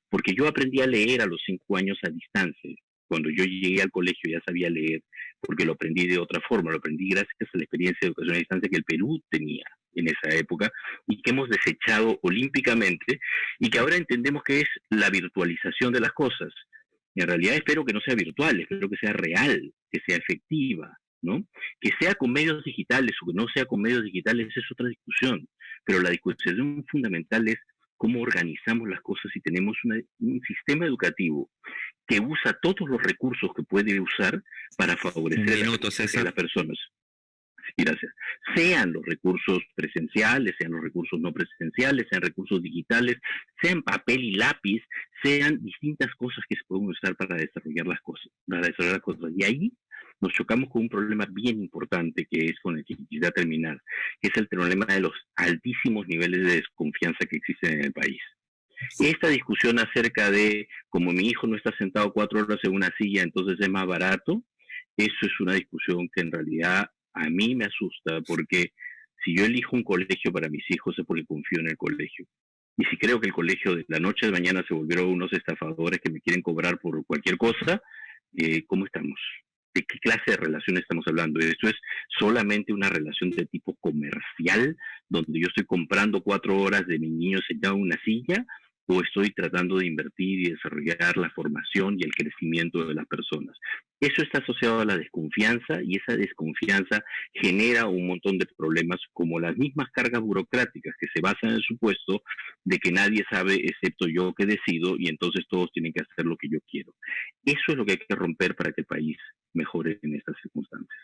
porque yo aprendí a leer a los 5 años a distancia. Cuando yo llegué al colegio ya sabía leer, porque lo aprendí de otra forma, lo aprendí gracias a la experiencia de educación a distancia que el Perú tenía en esa época y que hemos desechado olímpicamente, y que ahora entendemos que es la virtualización de las cosas. En realidad espero que no sea virtual, espero que sea real, que sea efectiva, ¿no? Que sea con medios digitales o que no sea con medios digitales es otra discusión, pero la discusión fundamental es cómo organizamos las cosas y tenemos un sistema educativo que usa todos los recursos que puede usar para favorecer a las personas. Gracias. Sean los recursos presenciales, sean los recursos no presenciales, sean recursos digitales, sean papel y lápiz, sean distintas cosas que se pueden usar para desarrollar las cosas. Y ahí nos chocamos con un problema bien importante, que es con el que quisiera terminar, que es el problema de los altísimos niveles de desconfianza que existen en el país. Esta discusión acerca de, como mi hijo no está sentado 4 horas en una silla, entonces es más barato, eso es una discusión que en realidad a mí me asusta, porque si yo elijo un colegio para mis hijos es porque confío en el colegio. Y si creo que el colegio de la noche a la mañana se volvieron unos estafadores que me quieren cobrar por cualquier cosa, ¿cómo estamos? ¿De qué clase de relación estamos hablando? Esto es solamente una relación de tipo comercial, donde yo estoy comprando 4 horas de mi niño sentado en una silla, o estoy tratando de invertir y desarrollar la formación y el crecimiento de las personas. Eso está asociado a la desconfianza, y esa desconfianza genera un montón de problemas, como las mismas cargas burocráticas que se basan en el supuesto de que nadie sabe excepto yo que decido, y entonces todos tienen que hacer lo que yo quiero. Eso es lo que hay que romper para que el país mejore en estas circunstancias.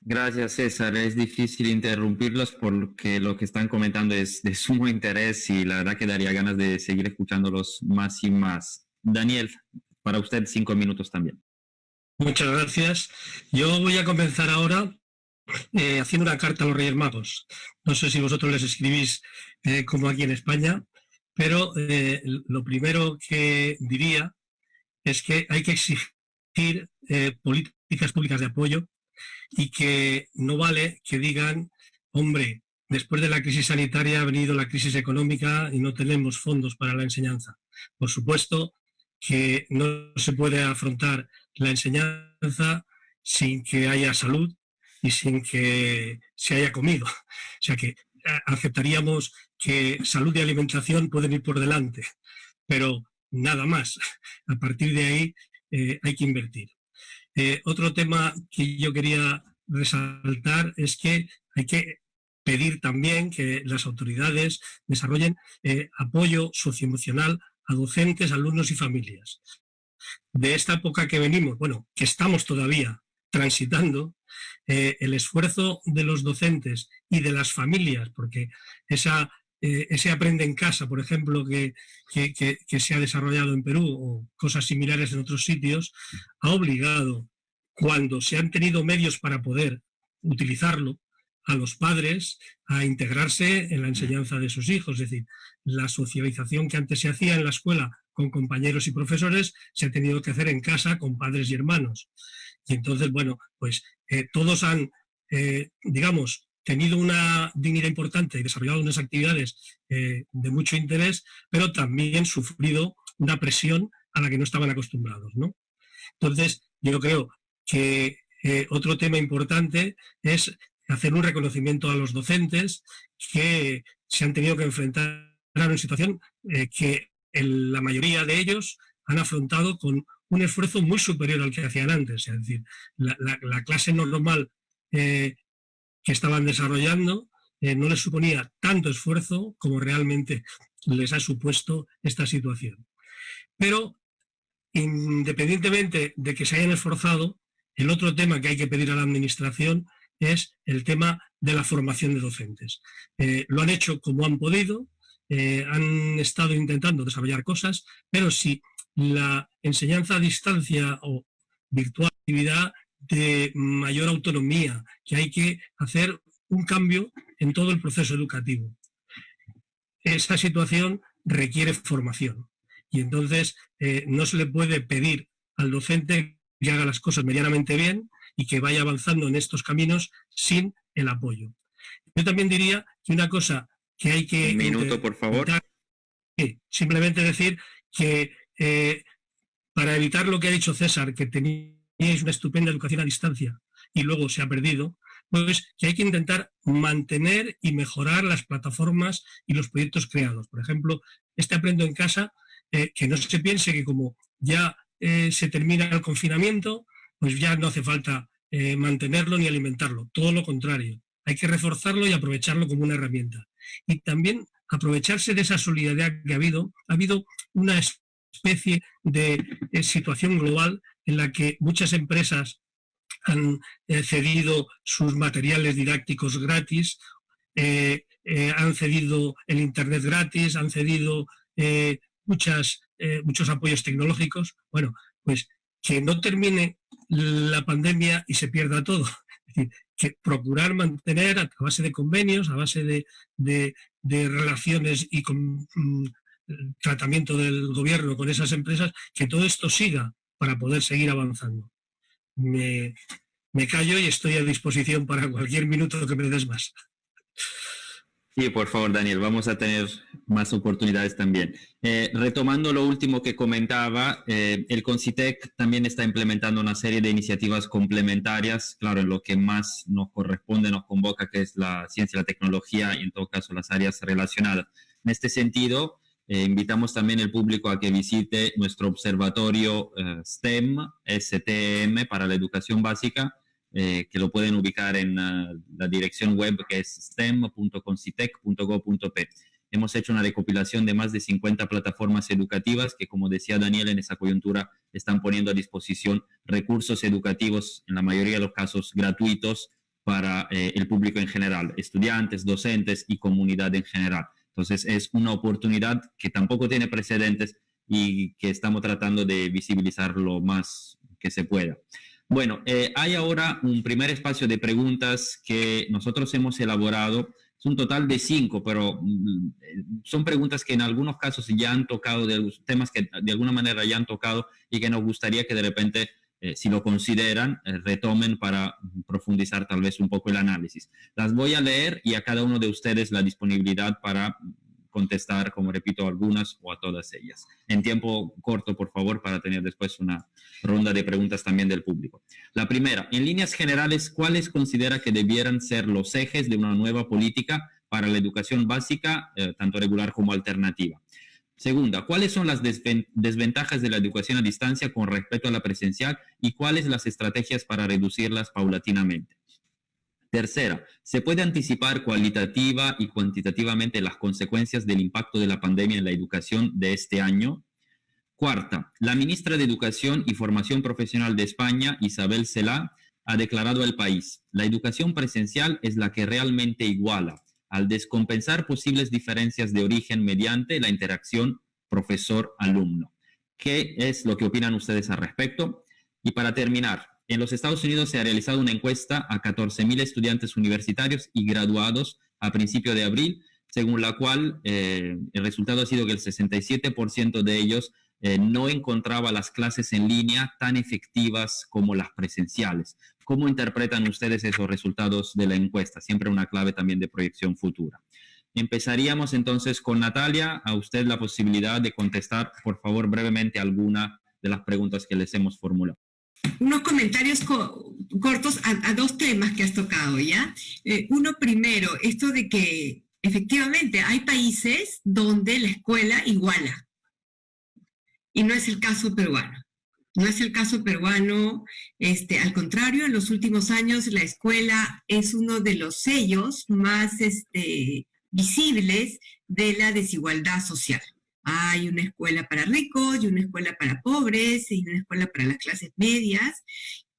Gracias, César. Es difícil interrumpirlos porque lo que están comentando es de sumo interés y la verdad que daría ganas de seguir escuchándolos más y más. Daniel, para usted 5 minutos también.
Muchas gracias. Yo voy a comenzar ahora haciendo una carta a los Reyes Magos. No sé si vosotros les escribís como aquí en España, pero lo primero que diría es que hay que exigir políticas públicas de apoyo, y que no vale que digan, hombre, después de la crisis sanitaria ha venido la crisis económica y no tenemos fondos para la enseñanza. Por supuesto que no se puede afrontar la enseñanza sin que haya salud y sin que se haya comido. O sea que aceptaríamos que salud y alimentación pueden ir por delante, pero nada más. A partir de ahí hay que invertir. Otro tema que yo quería resaltar es que hay que pedir también que las autoridades desarrollen apoyo socioemocional a docentes, alumnos y familias. De esta época que venimos, bueno, que estamos todavía transitando, el esfuerzo de los docentes y de las familias, porque ese aprende en casa, por ejemplo, que se ha desarrollado en Perú, o cosas similares en otros sitios, ha obligado, cuando se han tenido medios para poder utilizarlo, a los padres a integrarse en la enseñanza de sus hijos. Es decir, la socialización que antes se hacía en la escuela con compañeros y profesores se ha tenido que hacer en casa con padres y hermanos. Y entonces, bueno, pues todos han, digamos, tenido una dignidad importante y desarrollado unas actividades de mucho interés, pero también sufrido una presión a la que no estaban acostumbrados, ¿no? Entonces, yo creo que otro tema importante es hacer un reconocimiento a los docentes que se han tenido que enfrentar a una situación que la mayoría de ellos han afrontado con un esfuerzo muy superior al que hacían antes. Es decir, la clase normal que estaban desarrollando no les suponía tanto esfuerzo como realmente les ha supuesto esta situación. Pero independientemente de que se hayan esforzado, el otro tema que hay que pedir a la administración es el tema de la formación de docentes. Lo han hecho como han podido, han estado intentando desarrollar cosas, pero si la enseñanza a distancia o virtual, actividad de mayor autonomía, que hay que hacer un cambio en todo el proceso educativo. Esta situación requiere formación y entonces no se le puede pedir al docente que haga las cosas medianamente bien y que vaya avanzando en estos caminos sin el apoyo. Yo también diría que una cosa que hay que...
Un minuto, por favor.
Simplemente decir que para evitar lo que ha dicho César, que teníais una estupenda educación a distancia y luego se ha perdido, pues que hay que intentar mantener y mejorar las plataformas y los proyectos creados. Por ejemplo, este Aprendo en Casa, que no se piense que como ya se termina el confinamiento, pues ya no hace falta mantenerlo ni alimentarlo. Todo lo contrario, hay que reforzarlo y aprovecharlo como una herramienta. Y también aprovecharse de esa solidaridad que ha habido una especie de situación global en la que muchas empresas han cedido sus materiales didácticos gratis, han cedido el Internet gratis, han cedido muchos apoyos tecnológicos. Bueno, pues que no termine la pandemia y se pierda todo. Es decir, que procurar mantener a base de convenios, a base de relaciones y con tratamiento del gobierno con esas empresas, que todo esto siga para poder seguir avanzando. Me callo y estoy a disposición para cualquier minuto que me des más.
Sí, por favor, Daniel, vamos a tener más oportunidades también. Retomando lo último que comentaba, el CONCITEC también está implementando una serie de iniciativas complementarias, claro, en lo que más nos corresponde, nos convoca, que es la ciencia y la tecnología y en todo caso las áreas relacionadas. En este sentido, invitamos también al público a que visite nuestro observatorio STEM, STM, para la educación básica, que lo pueden ubicar en la dirección web que es stem.concitec.gov.p. Hemos hecho una recopilación de más de 50 plataformas educativas que, como decía Daniel, en esa coyuntura están poniendo a disposición recursos educativos, en la mayoría de los casos gratuitos, para el público en general, estudiantes, docentes y comunidad en general. Entonces es una oportunidad que tampoco tiene precedentes y que estamos tratando de visibilizar lo más que se pueda. Bueno, hay ahora un primer espacio de preguntas que nosotros hemos elaborado. Es un total de 5, pero son preguntas que en algunos casos ya han tocado, de los temas que de alguna manera ya han tocado y que nos gustaría que de repente, si lo consideran, retomen para profundizar tal vez un poco el análisis. Las voy a leer y a cada uno de ustedes la disponibilidad para contestar, como repito, algunas o a todas ellas. En tiempo corto, por favor, para tener después una ronda de preguntas también del público. La primera, en líneas generales, ¿cuáles considera que debieran ser los ejes de una nueva política para la educación básica, tanto regular como alternativa? Segunda, ¿cuáles son las desventajas de la educación a distancia con respecto a la presencial y cuáles las estrategias para reducirlas paulatinamente? Tercera, ¿se puede anticipar cualitativa y cuantitativamente las consecuencias del impacto de la pandemia en la educación de este año? Cuarta, la ministra de Educación y Formación Profesional de España, Isabel Celaá, ha declarado al país: la educación presencial es la que realmente iguala, al descompensar posibles diferencias de origen mediante la interacción profesor-alumno. ¿Qué es lo que opinan ustedes al respecto? Y para terminar, en los Estados Unidos se ha realizado una encuesta a 14.000 estudiantes universitarios y graduados a principio de abril, según la cual el resultado ha sido que el 67% de ellos no encontraba las clases en línea tan efectivas como las presenciales. ¿Cómo interpretan ustedes esos resultados de la encuesta? Siempre una clave también de proyección futura. Empezaríamos entonces con Natalia. A usted la posibilidad de contestar, por favor, brevemente alguna de las preguntas que les hemos formulado.
Unos comentarios cortos a dos temas que has tocado, ¿ya? Uno primero, esto de que efectivamente hay países donde la escuela iguala, y no es el caso peruano. No es el caso peruano, al contrario, en los últimos años la escuela es uno de los sellos más visibles de la desigualdad social. Hay una escuela para ricos y una escuela para pobres y una escuela para las clases medias.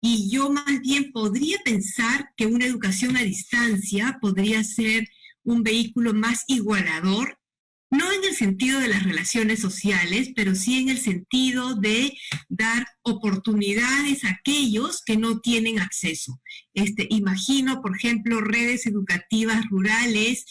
Y yo más bien podría pensar que una educación a distancia podría ser un vehículo más igualador, no en el sentido de las relaciones sociales, pero sí en el sentido de dar oportunidades a aquellos que no tienen acceso. Imagino, por ejemplo, redes educativas rurales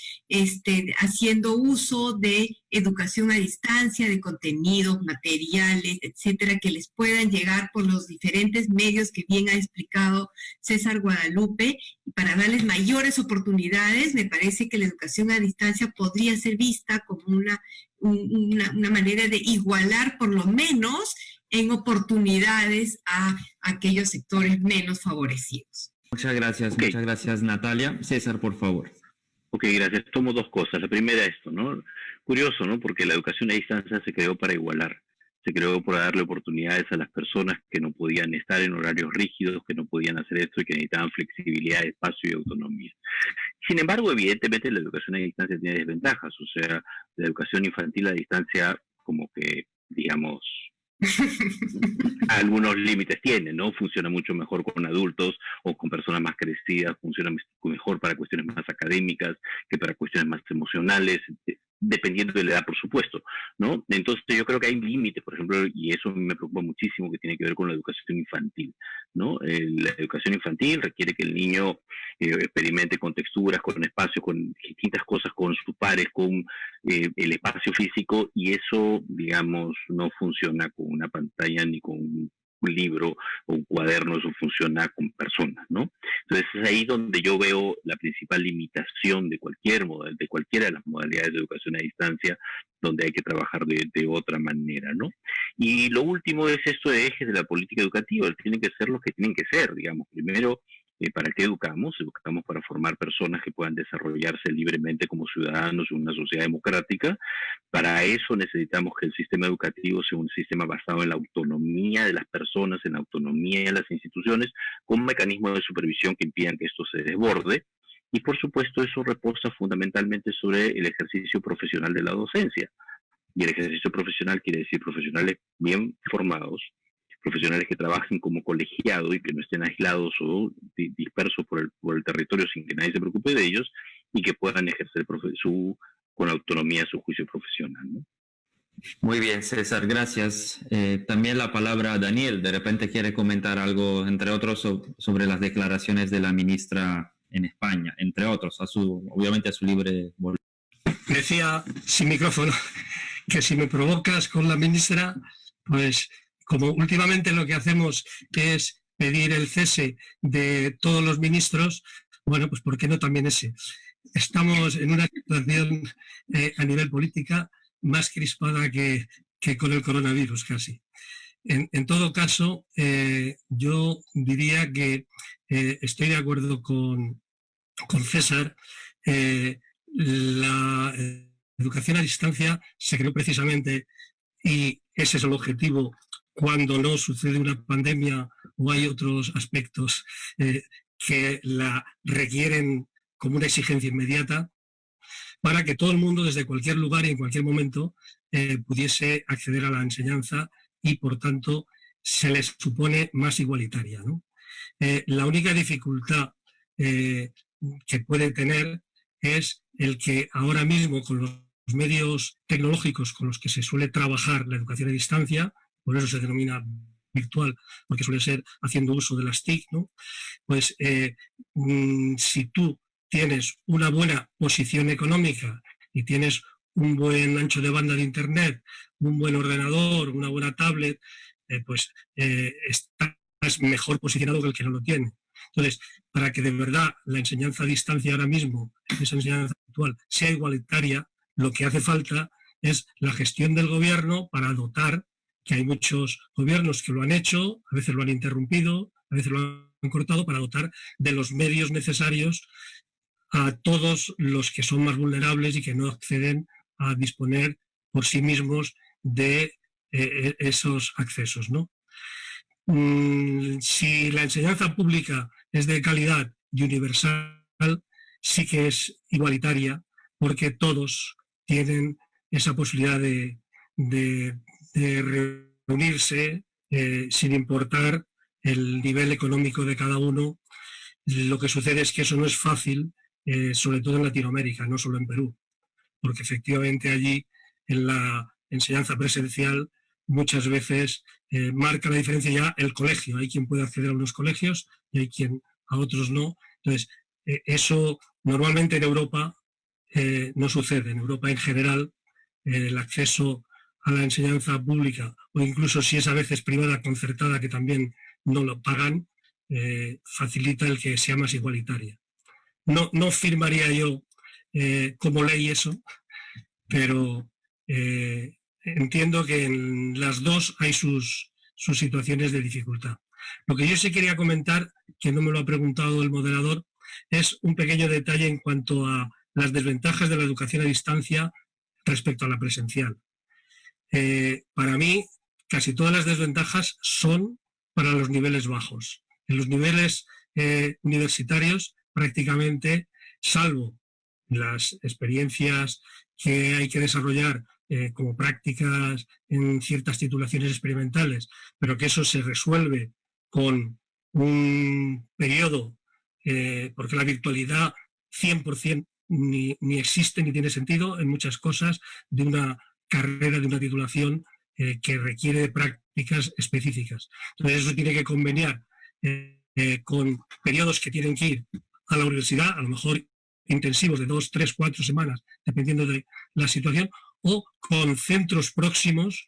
haciendo uso de educación a distancia, de contenidos, materiales, etcétera, que les puedan llegar por los diferentes medios que bien ha explicado César Guadalupe, y para darles mayores oportunidades. Me parece que la educación a distancia podría ser vista como una manera de igualar por lo menos en oportunidades a aquellos sectores menos favorecidos.
Muchas gracias Natalia. César, por favor.
Ok, gracias. Tomo dos cosas. La primera, esto, ¿no? Curioso, ¿no? Porque la educación a distancia se creó para igualar. Se creó para darle oportunidades a las personas que no podían estar en horarios rígidos, que no podían hacer esto y que necesitaban flexibilidad, espacio y autonomía. Sin embargo, evidentemente la educación a distancia tiene desventajas. O sea, la educación infantil a distancia como que, digamos, algunos límites tiene, ¿no? Funciona mucho mejor con adultos o con personas más crecidas, funciona mejor para cuestiones más académicas que para cuestiones más emocionales, dependiendo de la edad, por supuesto, ¿no? Entonces yo creo que hay límites, por ejemplo, y eso me preocupa muchísimo, que tiene que ver con la educación infantil, ¿no? La educación infantil requiere que el niño experimente con texturas, con espacios, con distintas cosas, con sus pares, con el espacio físico, y eso, digamos, no funciona con una pantalla ni con un libro o un cuaderno, eso funciona con personas, ¿no? Entonces es ahí donde yo veo la principal limitación de cualquiera de las modalidades de educación a distancia, donde hay que trabajar de otra manera, ¿no? Y lo último es esto de ejes de la política educativa, tienen que ser los que tienen que ser, digamos. Primero, ¿para qué educamos? Educamos para formar personas que puedan desarrollarse libremente como ciudadanos en una sociedad democrática. Para eso necesitamos que el sistema educativo sea un sistema basado en la autonomía de las personas, en la autonomía de las instituciones, con mecanismos de supervisión que impidan que esto se desborde. Y por supuesto eso reposa fundamentalmente sobre el ejercicio profesional de la docencia. Y el ejercicio profesional quiere decir profesionales bien formados, profesionales que trabajen como colegiado y que no estén aislados o dispersos por el territorio sin que nadie se preocupe de ellos, y que puedan ejercer con autonomía su juicio profesional, ¿no?
Muy bien, César, gracias. También la palabra a Daniel. De repente quiere comentar algo, entre otros, sobre las declaraciones de la ministra en España, entre otros, obviamente a su libre voluntad.
Decía, sin micrófono, que si me provocas con la ministra, pues como últimamente lo que hacemos es pedir el cese de todos los ministros, bueno, pues ¿por qué no también ese? Estamos en una situación a nivel política más crispada que con el coronavirus casi. En todo caso, yo diría que estoy de acuerdo con César. La educación a distancia se creó precisamente, y ese es el objetivo, cuando no sucede una pandemia o hay otros aspectos que la requieren como una exigencia inmediata, para que todo el mundo desde cualquier lugar y en cualquier momento pudiese acceder a la enseñanza y por tanto se les supone más igualitaria, ¿no? La única dificultad que puede tener es el que ahora mismo con los medios tecnológicos con los que se suele trabajar la educación a distancia, por eso se denomina virtual, porque suele ser haciendo uso de las TIC, ¿no? Pues si tú tienes una buena posición económica y tienes un buen ancho de banda de internet, un buen ordenador, una buena tablet, estás mejor posicionado que el que no lo tiene. Entonces, para que de verdad la enseñanza a distancia ahora mismo, esa enseñanza virtual, sea igualitaria, lo que hace falta es la gestión del gobierno para dotar, que hay muchos gobiernos que lo han hecho, a veces lo han interrumpido, a veces lo han cortado, para dotar de los medios necesarios a todos los que son más vulnerables y que no acceden a disponer por sí mismos de esos accesos, ¿no? Si la enseñanza pública es de calidad y universal, sí que es igualitaria, porque todos tienen esa posibilidad de reunirse sin importar el nivel económico de cada uno. Lo que sucede es que eso no es fácil, sobre todo en Latinoamérica, no solo en Perú, porque efectivamente allí en la enseñanza presencial muchas veces marca la diferencia ya el colegio. Hay quien puede acceder a unos colegios y hay quien a otros no. Entonces, eso normalmente en Europa no sucede. En Europa en general el acceso a la enseñanza pública, o incluso si es a veces privada, concertada, que también no lo pagan, facilita el que sea más igualitaria. No firmaría yo como ley eso, pero entiendo que en las dos hay sus situaciones de dificultad. Lo que yo sí quería comentar, que no me lo ha preguntado el moderador, es un pequeño detalle en cuanto a las desventajas de la educación a distancia respecto a la presencial. Para mí, casi todas las desventajas son para los niveles bajos. En los niveles universitarios, prácticamente, salvo las experiencias que hay que desarrollar como prácticas en ciertas titulaciones experimentales, pero que eso se resuelve con un periodo, porque la virtualidad 100% ni existe ni tiene sentido en muchas cosas de una carrera, de una titulación que requiere de prácticas específicas. Entonces eso tiene que conveniar con periodos que tienen que ir a la universidad, a lo mejor intensivos de 2, 3, 4 semanas, dependiendo de la situación, o con centros próximos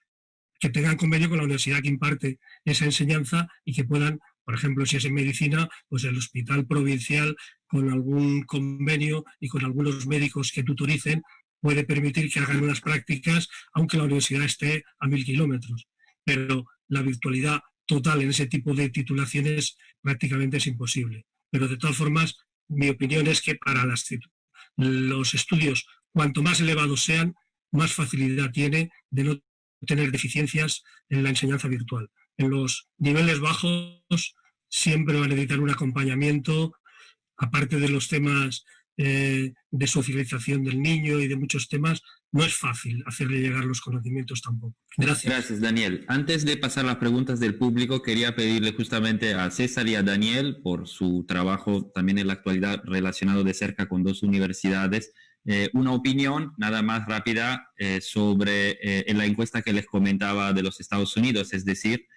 que tengan convenio con la universidad que imparte esa enseñanza y que puedan, por ejemplo, si es en medicina, pues el hospital provincial con algún convenio y con algunos médicos que tutoricen puede permitir que hagan unas prácticas, aunque la universidad esté a 1000 kilómetros. Pero la virtualidad total en ese tipo de titulaciones prácticamente es imposible. Pero de todas formas, mi opinión es que para los estudios, cuanto más elevados sean, más facilidad tiene de no tener deficiencias en la enseñanza virtual. En los niveles bajos siempre van a necesitar un acompañamiento, aparte de los temas de socialización del niño y de muchos temas, no es fácil hacerle llegar los conocimientos tampoco. Gracias.
Gracias, Daniel. Antes de pasar a las preguntas del público, quería pedirle justamente a César y a Daniel, por su trabajo también en la actualidad relacionado de cerca con 2 universidades, una opinión nada más rápida sobre la encuesta que les comentaba de los Estados Unidos, es decir,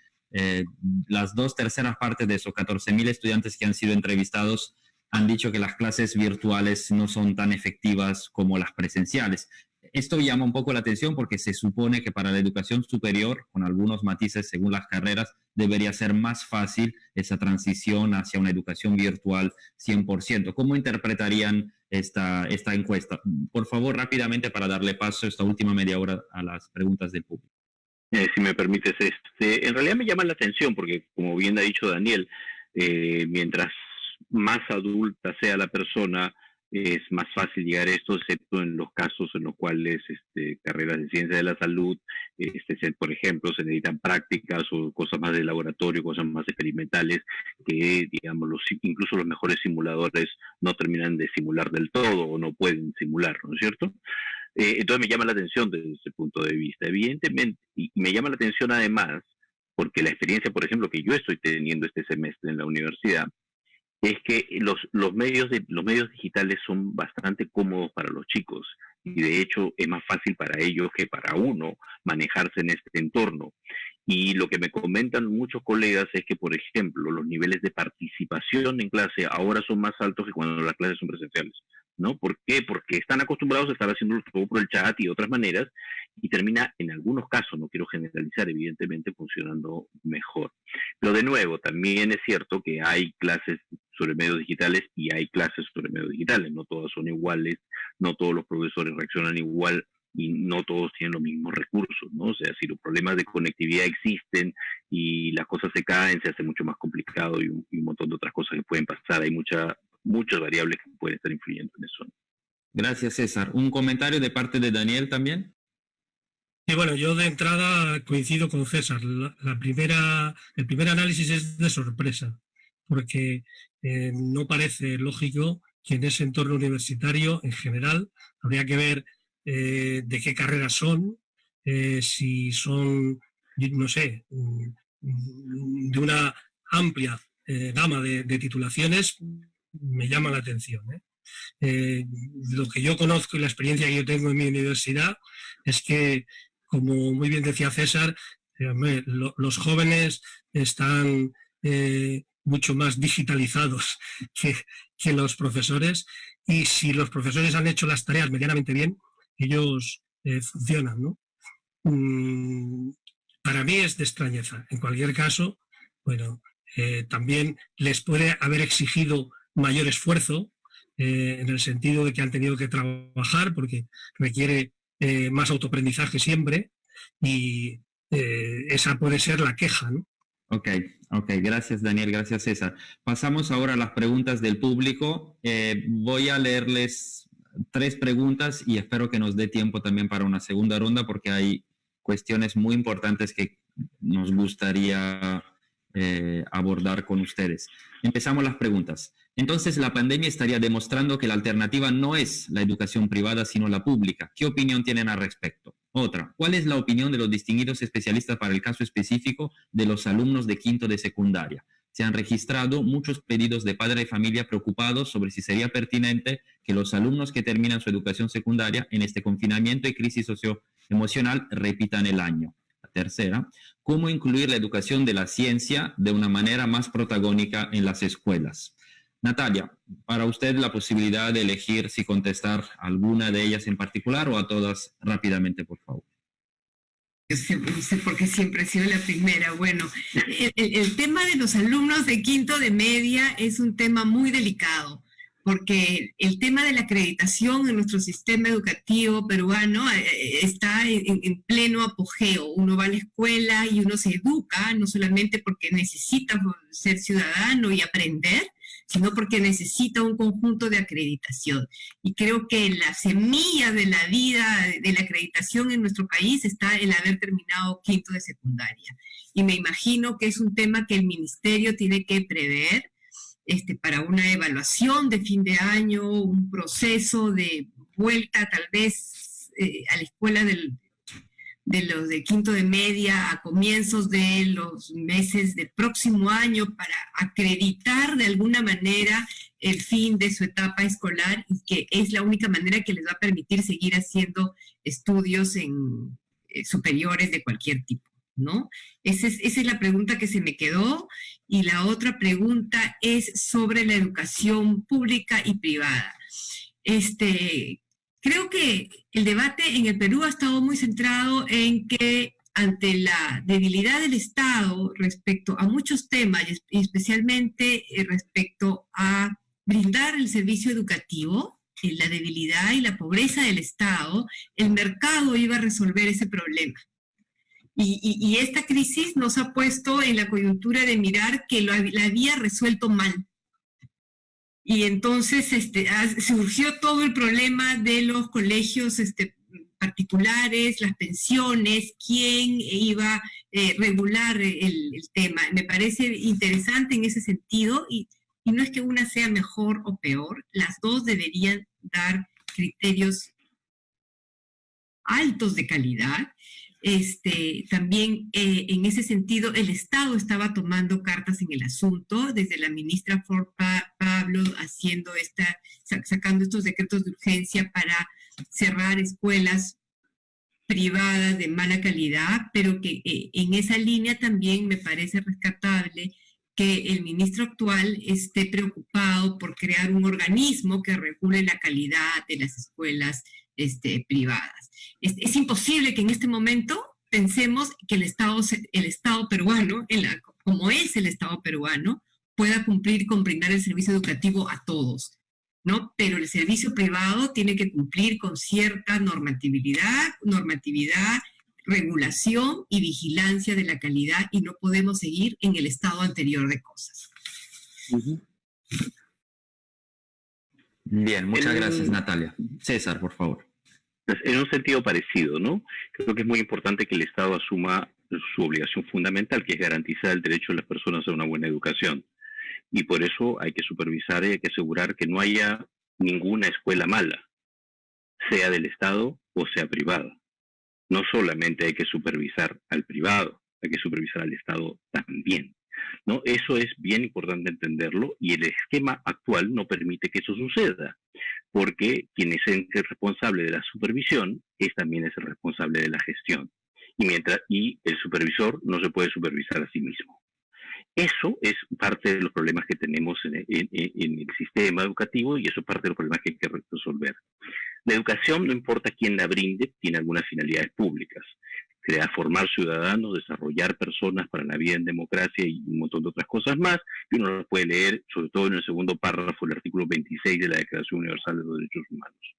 las 2/3 partes de esos 14.000 estudiantes que han sido entrevistados han dicho que las clases virtuales no son tan efectivas como las presenciales. Esto llama un poco la atención porque se supone que para la educación superior, con algunos matices según las carreras, debería ser más fácil esa transición hacia una educación virtual 100%. ¿Cómo interpretarían esta encuesta? Por favor, rápidamente, para darle paso esta última media hora a las preguntas del público.
Si me permites, en realidad me llama la atención porque, como bien ha dicho Daniel, mientras más adulta sea la persona, es más fácil llegar a esto, excepto en los casos en los cuales carreras de ciencia de la salud, por ejemplo, se necesitan prácticas o cosas más de laboratorio, cosas más experimentales, que digamos incluso los mejores simuladores no terminan de simular del todo o no pueden simular, ¿no es cierto? Entonces me llama la atención desde ese punto de vista, evidentemente, y me llama la atención además porque la experiencia, por ejemplo, que yo estoy teniendo este semestre en la universidad, es que los medios digitales son bastante cómodos para los chicos y de hecho es más fácil para ellos que para uno manejarse en este entorno. Y lo que me comentan muchos colegas es que, por ejemplo, los niveles de participación en clase ahora son más altos que cuando las clases son presenciales, ¿no? ¿Por qué? Porque están acostumbrados a estar haciendo todo por el chat y de otras maneras, y termina en algunos casos, no quiero generalizar, evidentemente, funcionando mejor. Pero de nuevo, también es cierto que hay clases sobre medios digitales y hay clases sobre medios digitales, no todas son iguales, no todos los profesores reaccionan igual y no todos tienen los mismos recursos, ¿no? O sea, si los problemas de conectividad existen y las cosas se caen, se hace mucho más complicado y un montón de otras cosas que pueden pasar. Hay muchas variables que pueden estar influyendo en eso.
Gracias, César. ¿Un comentario de parte de Daniel también?
Y bueno, yo de entrada coincido con César. El primer análisis es de sorpresa, porque no parece lógico que en ese entorno universitario, en general, habría que ver de qué carreras son, si son, no sé, de una amplia gama de titulaciones, me llama la atención. Lo que yo conozco y la experiencia que yo tengo en mi universidad es que, como muy bien decía César, los jóvenes están mucho más digitalizados que los profesores, y si los profesores han hecho las tareas medianamente bien, ellos funcionan, ¿no? Para mí es de extrañeza. En cualquier caso, bueno, también les puede haber exigido mayor esfuerzo, en el sentido de que han tenido que trabajar, porque requiere más autoaprendizaje siempre, y esa puede ser la queja, ¿no?
Ok, gracias Daniel, gracias César. Pasamos ahora a las preguntas del público. Voy a leerles 3 preguntas y espero que nos dé tiempo también para una segunda ronda, porque hay cuestiones muy importantes que nos gustaría abordar con ustedes. Empezamos las preguntas. Entonces, la pandemia estaría demostrando que la alternativa no es la educación privada, sino la pública. ¿Qué opinión tienen al respecto? Otra, ¿cuál es la opinión de los distinguidos especialistas para el caso específico de los alumnos de quinto de secundaria? Se han registrado muchos pedidos de padres de familia preocupados sobre si sería pertinente que los alumnos que terminan su educación secundaria en este confinamiento y crisis socioemocional repitan el año. La tercera, ¿cómo incluir la educación de la ciencia de una manera más protagónica en las escuelas? Natalia, para usted la posibilidad de elegir si contestar alguna de ellas en particular o a todas rápidamente, por favor.
Yo no sé por qué siempre he sido la primera. Bueno, el tema de los alumnos de quinto de media es un tema muy delicado, porque el tema de la acreditación en nuestro sistema educativo peruano está en pleno apogeo. Uno va a la escuela y uno se educa, no solamente porque necesita ser ciudadano y aprender, sino porque necesita un conjunto de acreditación. Y creo que la semilla de la vida de la acreditación en nuestro país está en haber terminado quinto de secundaria. Y me imagino que es un tema que el ministerio tiene que prever para una evaluación de fin de año, un proceso de vuelta tal vez a la escuela de los de quinto de media a comienzos de los meses del próximo año, para acreditar de alguna manera el fin de su etapa escolar, y que es la única manera que les va a permitir seguir haciendo estudios superiores de cualquier tipo, ¿no? Esa es la pregunta que se me quedó. Y la otra pregunta es sobre la educación pública y privada. Creo que el debate en el Perú ha estado muy centrado en que, ante la debilidad del Estado respecto a muchos temas, y especialmente respecto a brindar el servicio educativo, la debilidad y la pobreza del Estado, el mercado iba a resolver ese problema. Y esta crisis nos ha puesto en la coyuntura de mirar que la había resuelto mal. Y entonces surgió todo el problema de los colegios particulares, las pensiones, quién iba a regular el tema. Me parece interesante en ese sentido, y no es que una sea mejor o peor, las dos deberían dar criterios altos de calidad. También en ese sentido el Estado estaba tomando cartas en el asunto, desde la ministra Ford Pablo sacando estos decretos de urgencia para cerrar escuelas privadas de mala calidad, pero que en esa línea también me parece rescatable que el ministro actual esté preocupado por crear un organismo que regule la calidad de las escuelas privadas. Es imposible que en este momento pensemos que el Estado peruano, como es el Estado peruano, pueda cumplir con brindar el servicio educativo a todos, ¿no? Pero el servicio privado tiene que cumplir con cierta normatividad, regulación y vigilancia de la calidad, y no podemos seguir en el estado anterior de cosas.
Bien, muchas gracias, Natalia. César, por favor.
En un sentido parecido, ¿no? Creo que es muy importante que el Estado asuma su obligación fundamental, que es garantizar el derecho de las personas a una buena educación. Y por eso hay que supervisar y hay que asegurar que no haya ninguna escuela mala, sea del Estado o sea privada. No solamente hay que supervisar al privado, hay que supervisar al Estado también, ¿no? Eso es bien importante entenderlo, y el esquema actual no permite que eso suceda, porque quien es el responsable de la supervisión también es el responsable de la gestión. Y el supervisor no se puede supervisar a sí mismo. Eso es parte de los problemas que tenemos en el sistema educativo, y eso es parte de los problemas que hay que resolver. La educación, no importa quién la brinde, tiene algunas finalidades públicas. Formar ciudadanos, desarrollar personas para la vida en democracia y un montón de otras cosas más, y uno lo puede leer, sobre todo en el segundo párrafo del artículo 26 de la Declaración Universal de los Derechos Humanos.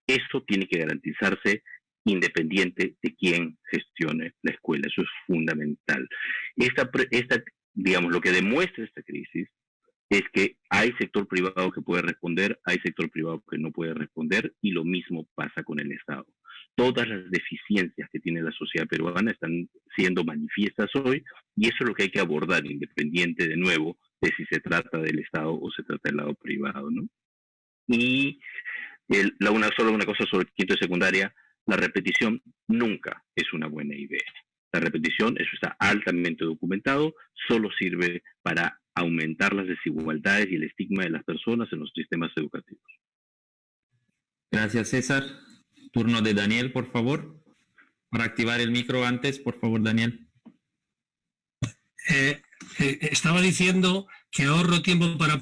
Eso tiene que garantizarse independiente de quién gestione la escuela. Eso es fundamental. Digamos, lo que demuestra esta crisis es que hay sector privado que puede responder, hay sector privado que no puede responder, y lo mismo pasa con el Estado. Todas las deficiencias que tiene la sociedad peruana están siendo manifiestas hoy, y eso es lo que hay que abordar, independiente de nuevo de si se trata del Estado o se trata del lado privado, ¿no? Y solo una cosa sobre quinto y secundaria: la repetición nunca es una buena idea. La repetición, eso está altamente documentado, solo sirve para aumentar las desigualdades y el estigma de las personas en los sistemas educativos.
Gracias, César. Turno de Daniel, por favor. Para activar el micro antes, por favor, Daniel.
Estaba diciendo que ahorro tiempo para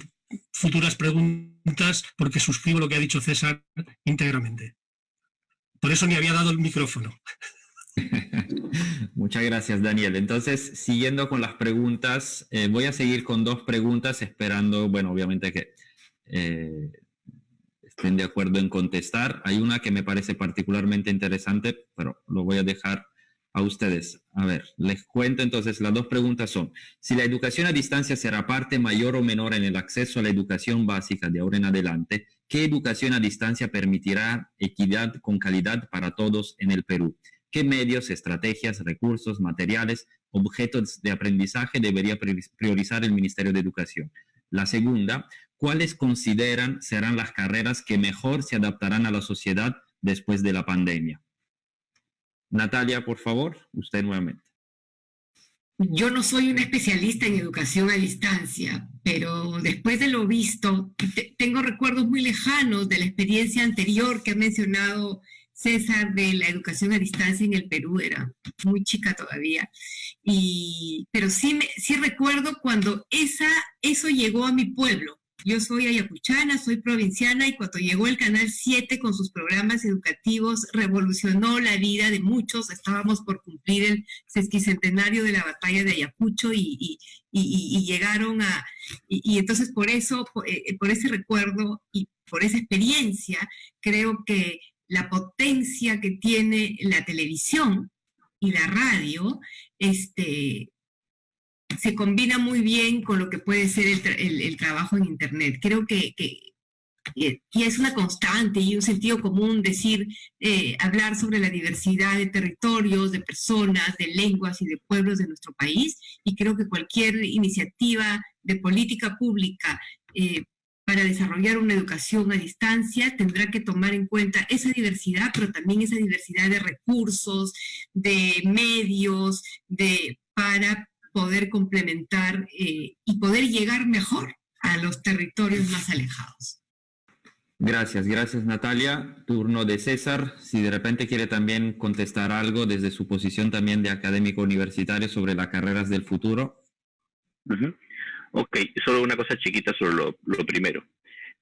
futuras preguntas porque suscribo lo que ha dicho César íntegramente. Por eso ni había dado el micrófono.
Muchas gracias, Daniel. Entonces, siguiendo con las preguntas, voy a seguir con dos preguntas, esperando, bueno, obviamente que estén de acuerdo en contestar. Hay una que me parece particularmente interesante, pero lo voy a dejar a ustedes. A ver, les cuento entonces, las dos preguntas son: si la educación a distancia será parte mayor o menor en el acceso a la educación básica de ahora en adelante, ¿qué educación a distancia permitirá equidad con calidad para todos en el Perú? ¿Qué medios, estrategias, recursos, materiales, objetos de aprendizaje debería priorizar el Ministerio de Educación? La segunda, ¿cuáles consideran serán las carreras que mejor se adaptarán a la sociedad después de la pandemia? Natalia, por favor, usted nuevamente.
Yo no soy una especialista en educación a distancia, pero después de lo visto, tengo recuerdos muy lejanos de la experiencia anterior que ha mencionado César, de la educación a distancia en el Perú. Era muy chica todavía, pero sí recuerdo cuando eso llegó a mi pueblo. Yo soy ayacuchana, soy provinciana, y cuando llegó el Canal 7 con sus programas educativos, revolucionó la vida de muchos. Estábamos por cumplir el sesquicentenario de la batalla de Ayacucho y llegaron y entonces por eso, por ese recuerdo y por esa experiencia, creo que la potencia que tiene la televisión y la radio, se combina muy bien con lo que puede ser el trabajo en Internet. Creo que y es una constante y un sentido común decir, hablar sobre la diversidad de territorios, de personas, de lenguas y de pueblos de nuestro país, y creo que cualquier iniciativa de política pública para desarrollar una educación a distancia tendrá que tomar en cuenta esa diversidad, pero también esa diversidad de recursos, de medios, para poder complementar y poder llegar mejor a los territorios más alejados.
Gracias Natalia. Turno de César, si de repente quiere también contestar algo desde su posición también de académico universitario sobre las carreras del futuro.
Ok, solo una cosa chiquita sobre lo primero.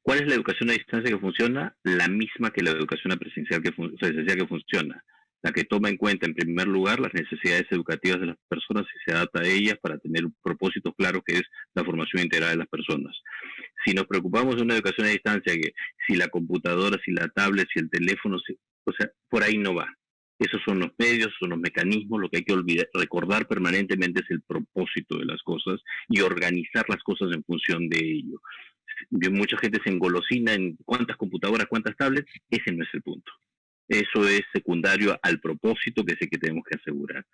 ¿Cuál es la educación a distancia que funciona? La misma que la educación presencial presencial que funciona. La que toma en cuenta, en primer lugar, las necesidades educativas de las personas y se adapta a ellas para tener un propósito claro, que es la formación integral de las personas. Si nos preocupamos de una educación a distancia, que si la computadora, si la tablet, si el teléfono, o sea, por ahí no va. Esos son los medios, son los mecanismos. Lo que hay que recordar permanentemente es el propósito de las cosas y organizar las cosas en función de ello. Mucha gente se engolosina en cuántas computadoras, cuántas tablets. Ese no es el punto. Eso es secundario al propósito, que es el que tenemos que asegurar.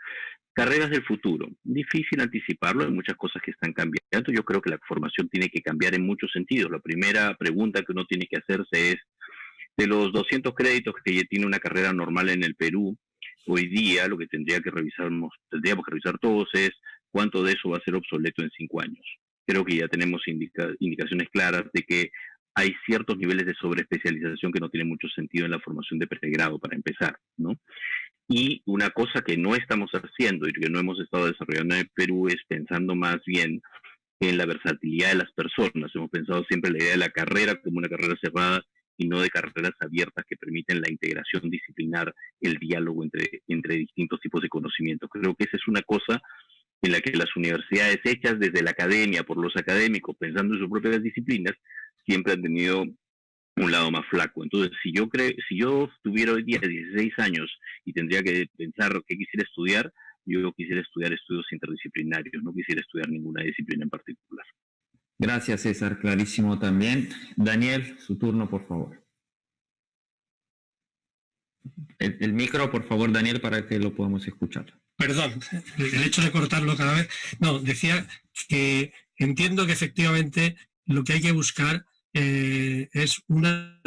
Carreras del futuro. Difícil anticiparlo, hay muchas cosas que están cambiando. Yo creo que la formación tiene que cambiar en muchos sentidos. La primera pregunta que uno tiene que hacerse es, de los 200 créditos que ya tiene una carrera normal en el Perú, hoy día lo que tendríamos que revisar todos es cuánto de eso va a ser obsoleto en 5 años. Creo que ya tenemos indicaciones claras de que hay ciertos niveles de sobreespecialización que no tienen mucho sentido en la formación de pregrado, para empezar, ¿no? Y una cosa que no estamos haciendo y que no hemos estado desarrollando en el Perú es pensando más bien en la versatilidad de las personas. Hemos pensado siempre en la idea de la carrera como una carrera cerrada y no de carreras abiertas que permiten la integración disciplinar, el diálogo entre distintos tipos de conocimientos. Creo que esa es una cosa en la que las universidades hechas desde la academia, por los académicos, pensando en sus propias disciplinas, siempre han tenido un lado más flaco. Entonces, si yo tuviera hoy día 16 años y tendría que pensar qué quisiera estudiar, yo quisiera estudiar estudios interdisciplinarios, no quisiera estudiar ninguna disciplina en particular.
Gracias, César. Clarísimo también. Daniel, su turno, por favor. El micro, por favor, Daniel, para que lo podamos escuchar.
Perdón, el hecho de cortarlo cada vez. No, decía que entiendo que efectivamente lo que hay que buscar es una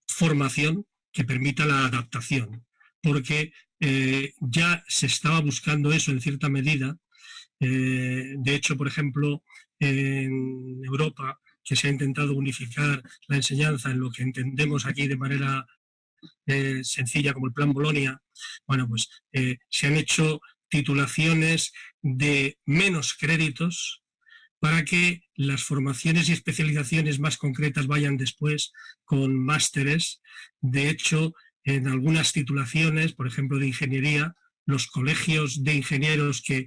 formación que permita la adaptación, porque ya se estaba buscando eso en cierta medida. De hecho, por ejemplo, en Europa, que se ha intentado unificar la enseñanza en lo que entendemos aquí de manera sencilla como el Plan Bolonia, bueno, pues se han hecho titulaciones de menos créditos para que las formaciones y especializaciones más concretas vayan después con másteres. De hecho, en algunas titulaciones, por ejemplo, de ingeniería, los colegios de ingenieros que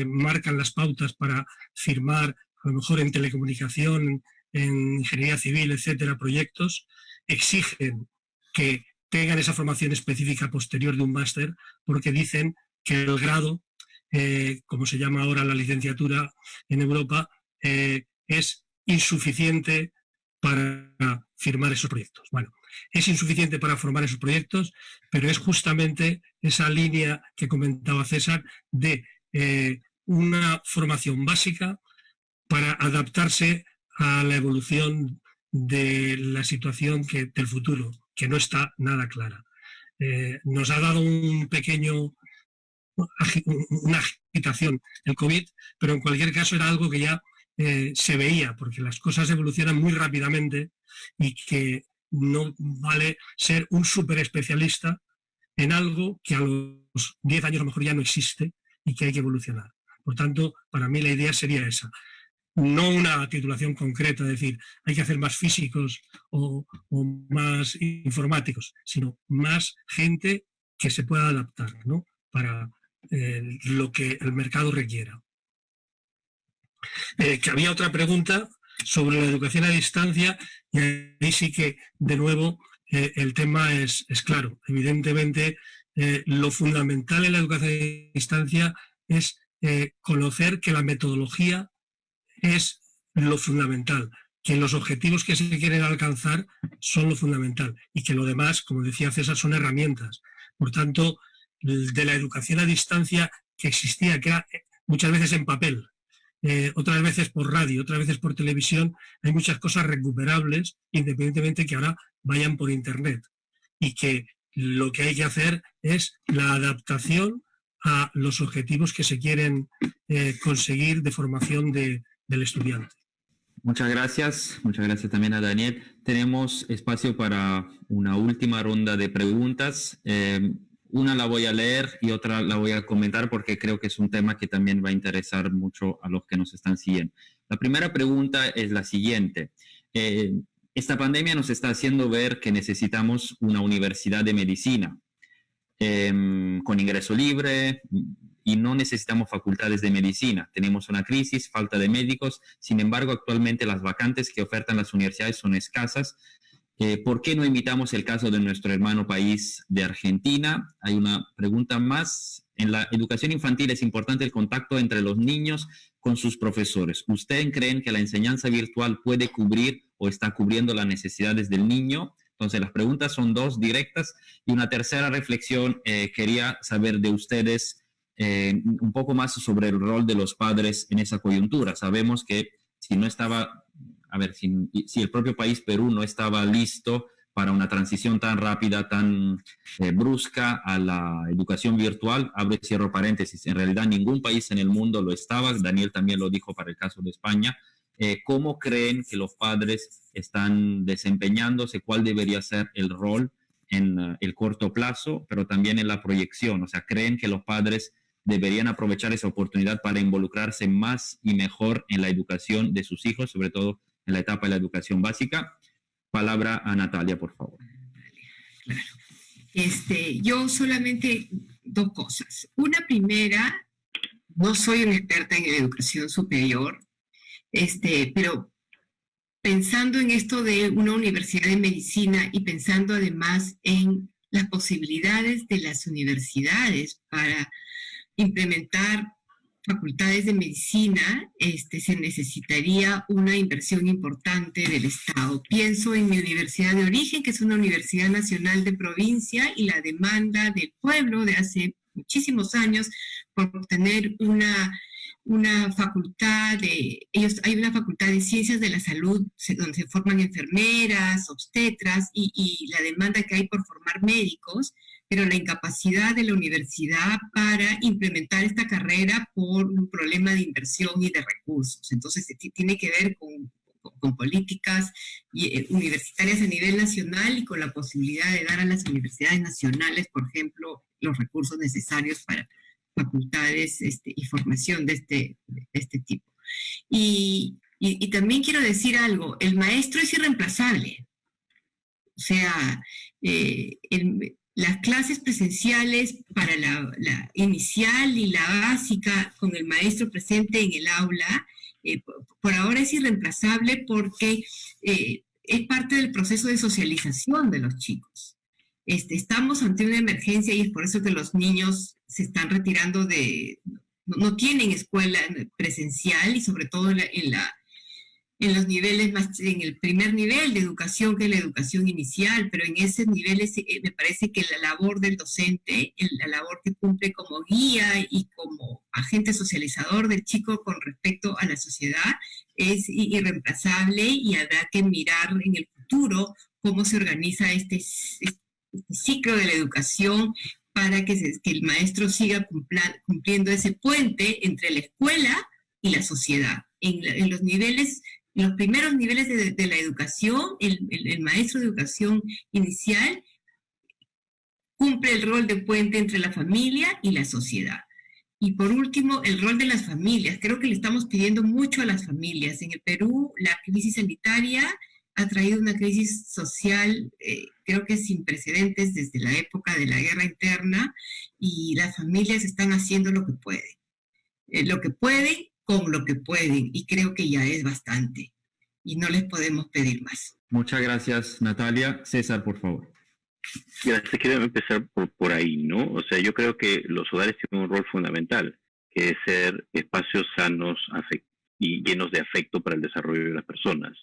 marcan las pautas para firmar, a lo mejor en telecomunicación, en ingeniería civil, etcétera, proyectos, exigen que tengan esa formación específica posterior de un máster, porque dicen que el grado, como se llama ahora la licenciatura en Europa, es insuficiente para firmar esos proyectos. Bueno, es insuficiente para formar esos proyectos, pero es justamente esa línea que comentaba César de una formación básica para adaptarse a la evolución de la situación del futuro, que no está nada clara. Nos ha dado una agitación el COVID, pero en cualquier caso era algo que ya se veía, porque las cosas evolucionan muy rápidamente y que no vale ser un súper especialista en algo que a los 10 años a lo mejor ya no existe y que hay que evolucionar. Por tanto, para mí la idea sería esa. No una titulación concreta, es decir, hay que hacer más físicos o más informáticos, sino más gente que se pueda adaptar, ¿no? Para lo que el mercado requiera. Que había otra pregunta sobre la educación a distancia, y ahí sí que, de nuevo, el tema es claro. Evidentemente, lo fundamental en la educación a distancia es conocer que la metodología es lo fundamental, que los objetivos que se quieren alcanzar son lo fundamental y que lo demás, como decía César, son herramientas. Por tanto, de la educación a distancia que existía, que era muchas veces en papel, otras veces por radio, otras veces por televisión, hay muchas cosas recuperables, independientemente que ahora vayan por internet, y que lo que hay que hacer es la adaptación a los objetivos que se quieren conseguir de formación del estudiante.
Muchas gracias también a Daniel. Tenemos espacio para una última ronda de preguntas. Una la voy a leer y otra la voy a comentar porque creo que es un tema que también va a interesar mucho a los que nos están siguiendo. La primera pregunta es la siguiente. esta pandemia nos está haciendo ver que necesitamos una universidad de medicina con ingreso libre y no necesitamos facultades de medicina. Tenemos una crisis, falta de médicos, sin embargo, actualmente las vacantes que ofertan las universidades son escasas. ¿Por qué no imitamos el caso de nuestro hermano país de Argentina? Hay una pregunta más. En la educación infantil es importante el contacto entre los niños con sus profesores. ¿Ustedes creen que la enseñanza virtual puede cubrir o está cubriendo las necesidades del niño? Entonces, las preguntas son dos directas. Y una tercera reflexión, quería saber de ustedes un poco más sobre el rol de los padres en esa coyuntura. Sabemos que si no estaba, si el propio país Perú no estaba listo para una transición tan rápida, tan brusca a la educación virtual, abro y cierro paréntesis, en realidad ningún país en el mundo lo estaba, Daniel también lo dijo para el caso de España. ¿Cómo creen que los padres están desempeñándose? ¿Cuál debería ser el rol en el corto plazo, pero también en la proyección? O sea, ¿creen que los padres deberían aprovechar esa oportunidad para involucrarse más y mejor en la educación de sus hijos, sobre todo en la etapa de la educación básica? Palabra a Natalia, por favor.
Claro. Yo solamente dos cosas. Una primera, no soy una experta en educación superior, pero pensando en esto de una universidad de medicina y pensando además en las posibilidades de las universidades para implementar facultades de medicina, se necesitaría una inversión importante del Estado. Pienso en mi universidad de origen, que es una universidad nacional de provincia, y la demanda del pueblo de hace muchísimos años por tener una facultad hay una facultad de ciencias de la salud donde se forman enfermeras, obstetras, y la demanda que hay por formar médicos, pero la incapacidad de la universidad para implementar esta carrera por un problema de inversión y de recursos. Entonces, tiene que ver con políticas universitarias a nivel nacional y con la posibilidad de dar a las universidades nacionales, por ejemplo, los recursos necesarios para facultades y formación de este tipo. Y también quiero decir algo, el maestro es irreemplazable. O sea, las clases presenciales para la inicial y la básica con el maestro presente en el aula, por ahora es irreemplazable porque es parte del proceso de socialización de los chicos. Estamos ante una emergencia y es por eso que los niños se están retirando no tienen escuela presencial, y sobre todo en los niveles más, en el primer nivel de educación, que es la educación inicial, pero en esos niveles me parece que la labor del docente, la labor que cumple como guía y como agente socializador del chico con respecto a la sociedad, es irreemplazable, y habrá que mirar en el futuro cómo se organiza este ciclo de la educación para que el maestro siga cumpliendo ese puente entre la escuela y la sociedad. En los niveles, en los primeros niveles de la educación, el maestro de educación inicial cumple el rol de puente entre la familia y la sociedad. Y por último, el rol de las familias. Creo que le estamos pidiendo mucho a las familias. En el Perú, la crisis sanitaria ha traído una crisis social, creo que sin precedentes desde la época de la guerra interna, y las familias están haciendo lo que pueden. Lo que pueden con lo que pueden, y creo que ya es bastante, y no les podemos pedir más.
Muchas gracias, Natalia. César, por favor.
Gracias, quiero empezar por ahí, ¿no? O sea, yo creo que los hogares tienen un rol fundamental, que es ser espacios sanos y llenos de afecto para el desarrollo de las personas.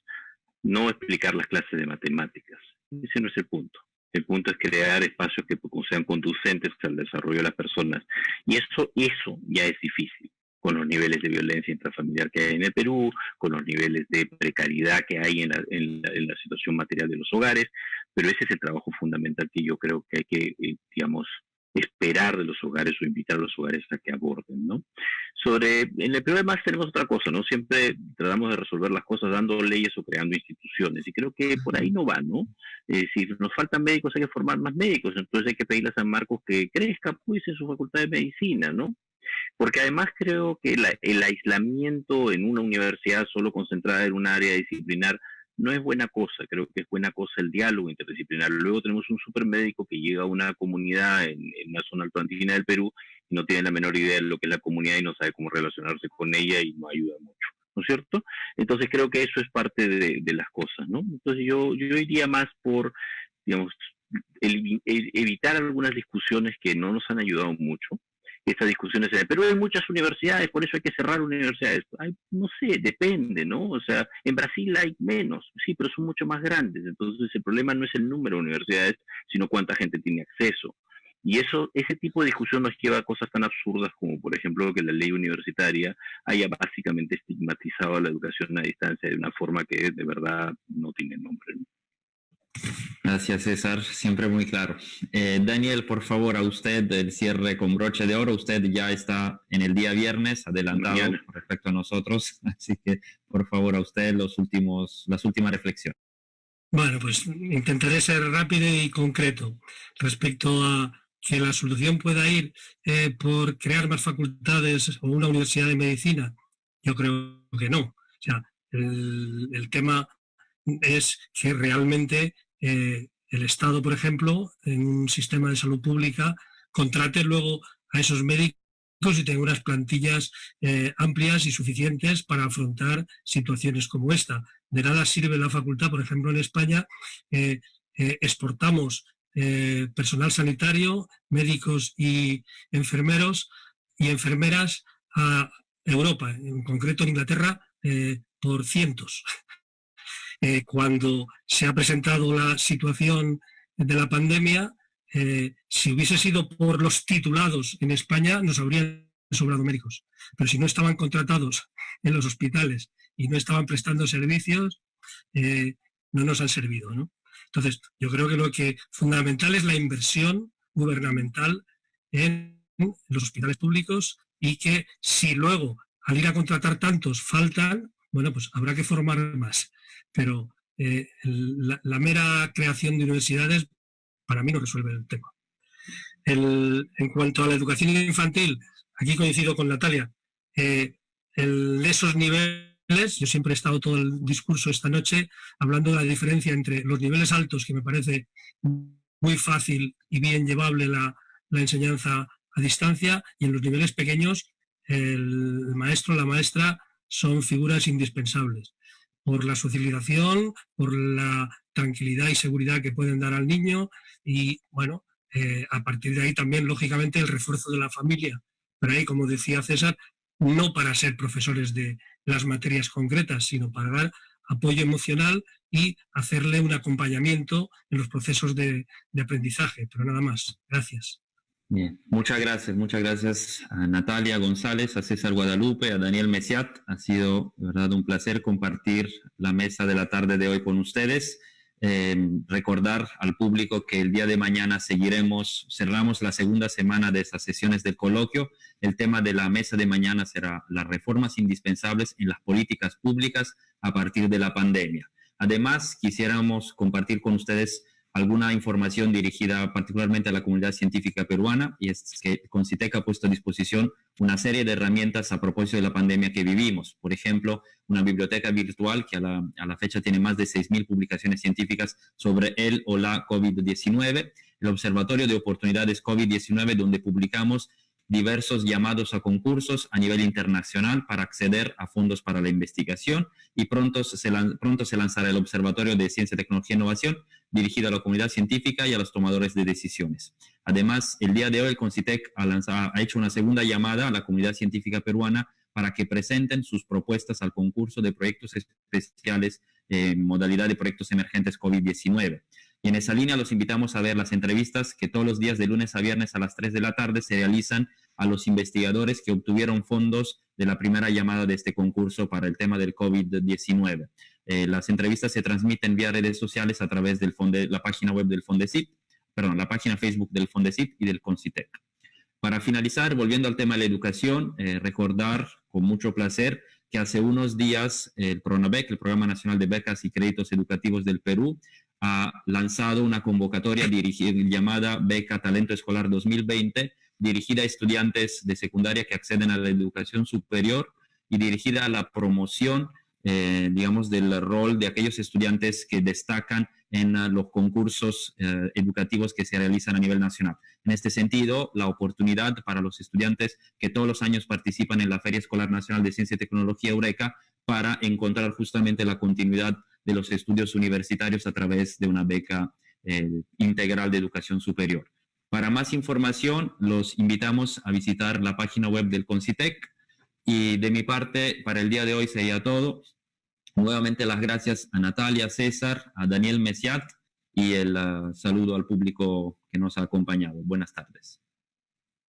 No explicar las clases de matemáticas. Ese no es el punto. El punto es crear espacios que sean conducentes al desarrollo de las personas. Y eso ya es difícil, con los niveles de violencia intrafamiliar que hay en el Perú, con los niveles de precariedad que hay en la situación material de los hogares, pero ese es el trabajo fundamental que yo creo que hay que, esperar de los hogares o invitar a los hogares a que aborden, ¿no? En el Perú además tenemos otra cosa, ¿no? Siempre tratamos de resolver las cosas dando leyes o creando instituciones, y creo que por ahí no va, ¿no? Si nos faltan médicos, hay que formar más médicos, entonces hay que pedirle a San Marcos que crezca, pues, en su facultad de medicina, ¿no? Porque además creo que el aislamiento en una universidad solo concentrada en un área disciplinar no es buena cosa. Creo que es buena cosa el diálogo interdisciplinario. Luego tenemos un supermédico que llega a una comunidad en la zona altoandina del Perú y no tiene la menor idea de lo que es la comunidad y no sabe cómo relacionarse con ella y no ayuda mucho, ¿no es cierto? Entonces creo que eso es parte de las cosas, ¿no? Entonces yo iría más por, digamos, evitar algunas discusiones que no nos han ayudado mucho. Estas discusiones, pero hay muchas universidades, por eso hay que cerrar universidades. No sé, depende, ¿no? O sea, en Brasil hay menos, sí, pero son mucho más grandes. Entonces el problema no es el número de universidades, sino cuánta gente tiene acceso. Y ese tipo de discusión nos lleva a cosas tan absurdas como, por ejemplo, que la ley universitaria haya básicamente estigmatizado a la educación a distancia de una forma que de verdad no tiene nombre, ¿no?
Gracias, César. Siempre muy claro. Daniel, por favor, a usted el cierre con broche de oro. Usted ya está en el día viernes, adelantado
Mañana.
respecto a nosotros. Así que, por favor, a usted las últimas reflexiones.
Bueno, pues intentaré ser rápido y concreto respecto a que la solución pueda ir por crear más facultades o una universidad de medicina. Yo creo que no. O sea, el tema es que realmente el Estado, por ejemplo, en un sistema de salud pública, contrate luego a esos médicos y tenga unas plantillas amplias y suficientes para afrontar situaciones como esta. De nada sirve la facultad, por ejemplo, en España exportamos personal sanitario, médicos y enfermeros y enfermeras a Europa, en concreto en Inglaterra, por cientos. Cuando se ha presentado la situación de la pandemia, si hubiese sido por los titulados en España, nos habrían sobrado médicos. Pero si no estaban contratados en los hospitales y no estaban prestando servicios, no nos han servido, ¿no? Entonces, yo creo que lo que fundamental es la inversión gubernamental en los hospitales públicos y que si luego al ir a contratar tantos faltan, bueno, pues habrá que formar más. Pero la mera creación de universidades para mí no resuelve el tema. En cuanto a la educación infantil, aquí coincido con Natalia, esos niveles, yo siempre he estado todo el discurso esta noche hablando de la diferencia entre los niveles altos, que me parece muy fácil y bien llevable la enseñanza a distancia, y en los niveles pequeños el maestro o la maestra son figuras indispensables por la socialización, por la tranquilidad y seguridad que pueden dar al niño y, bueno, a partir de ahí también, lógicamente, el refuerzo de la familia. Pero ahí, como decía César, no para ser profesores de las materias concretas, sino para dar apoyo emocional y hacerle un acompañamiento en los procesos de aprendizaje. Pero nada más. Gracias.
Bien, muchas gracias a Natalia González, a César Guadalupe, a Daniel Messiat. Ha sido, de verdad, un placer compartir la mesa de la tarde de hoy con ustedes. Recordar al público que el día de mañana cerramos la segunda semana de esas sesiones del coloquio. El tema de la mesa de mañana será las reformas indispensables en las políticas públicas a partir de la pandemia. Además, quisiéramos compartir con ustedes alguna información dirigida particularmente a la comunidad científica peruana, y es que CONCITEC ha puesto a disposición una serie de herramientas a propósito de la pandemia que vivimos. Por ejemplo, una biblioteca virtual que a la fecha tiene más de 6.000 publicaciones científicas sobre el o la COVID-19, el Observatorio de Oportunidades COVID-19, donde publicamos diversos llamados a concursos a nivel internacional para acceder a fondos para la investigación, y pronto se lanzará el Observatorio de Ciencia, Tecnología e Innovación, dirigido a la comunidad científica y a los tomadores de decisiones. Además, el día de hoy, CONCITEC ha hecho una segunda llamada a la comunidad científica peruana para que presenten sus propuestas al concurso de proyectos especiales en modalidad de proyectos emergentes COVID-19. Y en esa línea los invitamos a ver las entrevistas que todos los días de lunes a viernes a las 3 de la tarde se realizan a los investigadores que obtuvieron fondos de la primera llamada de este concurso para el tema del COVID-19. Las entrevistas se transmiten vía redes sociales a través de la página web del Fondesit, la página Facebook del Fondesit y del CONCITEC. Para finalizar, volviendo al tema de la educación, recordar con mucho placer que hace unos días el PRONABEC, el Programa Nacional de Becas y Créditos Educativos del Perú, ha lanzado una convocatoria llamada Beca Talento Escolar 2020, dirigida a estudiantes de secundaria que acceden a la educación superior y dirigida a la promoción digamos, del rol de aquellos estudiantes que destacan en los concursos educativos que se realizan a nivel nacional. En este sentido, la oportunidad para los estudiantes que todos los años participan en la Feria Escolar Nacional de Ciencia y Tecnología Eureka para encontrar justamente la continuidad de los estudios universitarios a través de una beca integral de educación superior. Para más información, los invitamos a visitar la página web del CONCITEC. Y de mi parte, para el día de hoy sería todo. Nuevamente las gracias a Natalia, César, a Daniel Mesiat y el saludo al público que nos ha acompañado. Buenas tardes.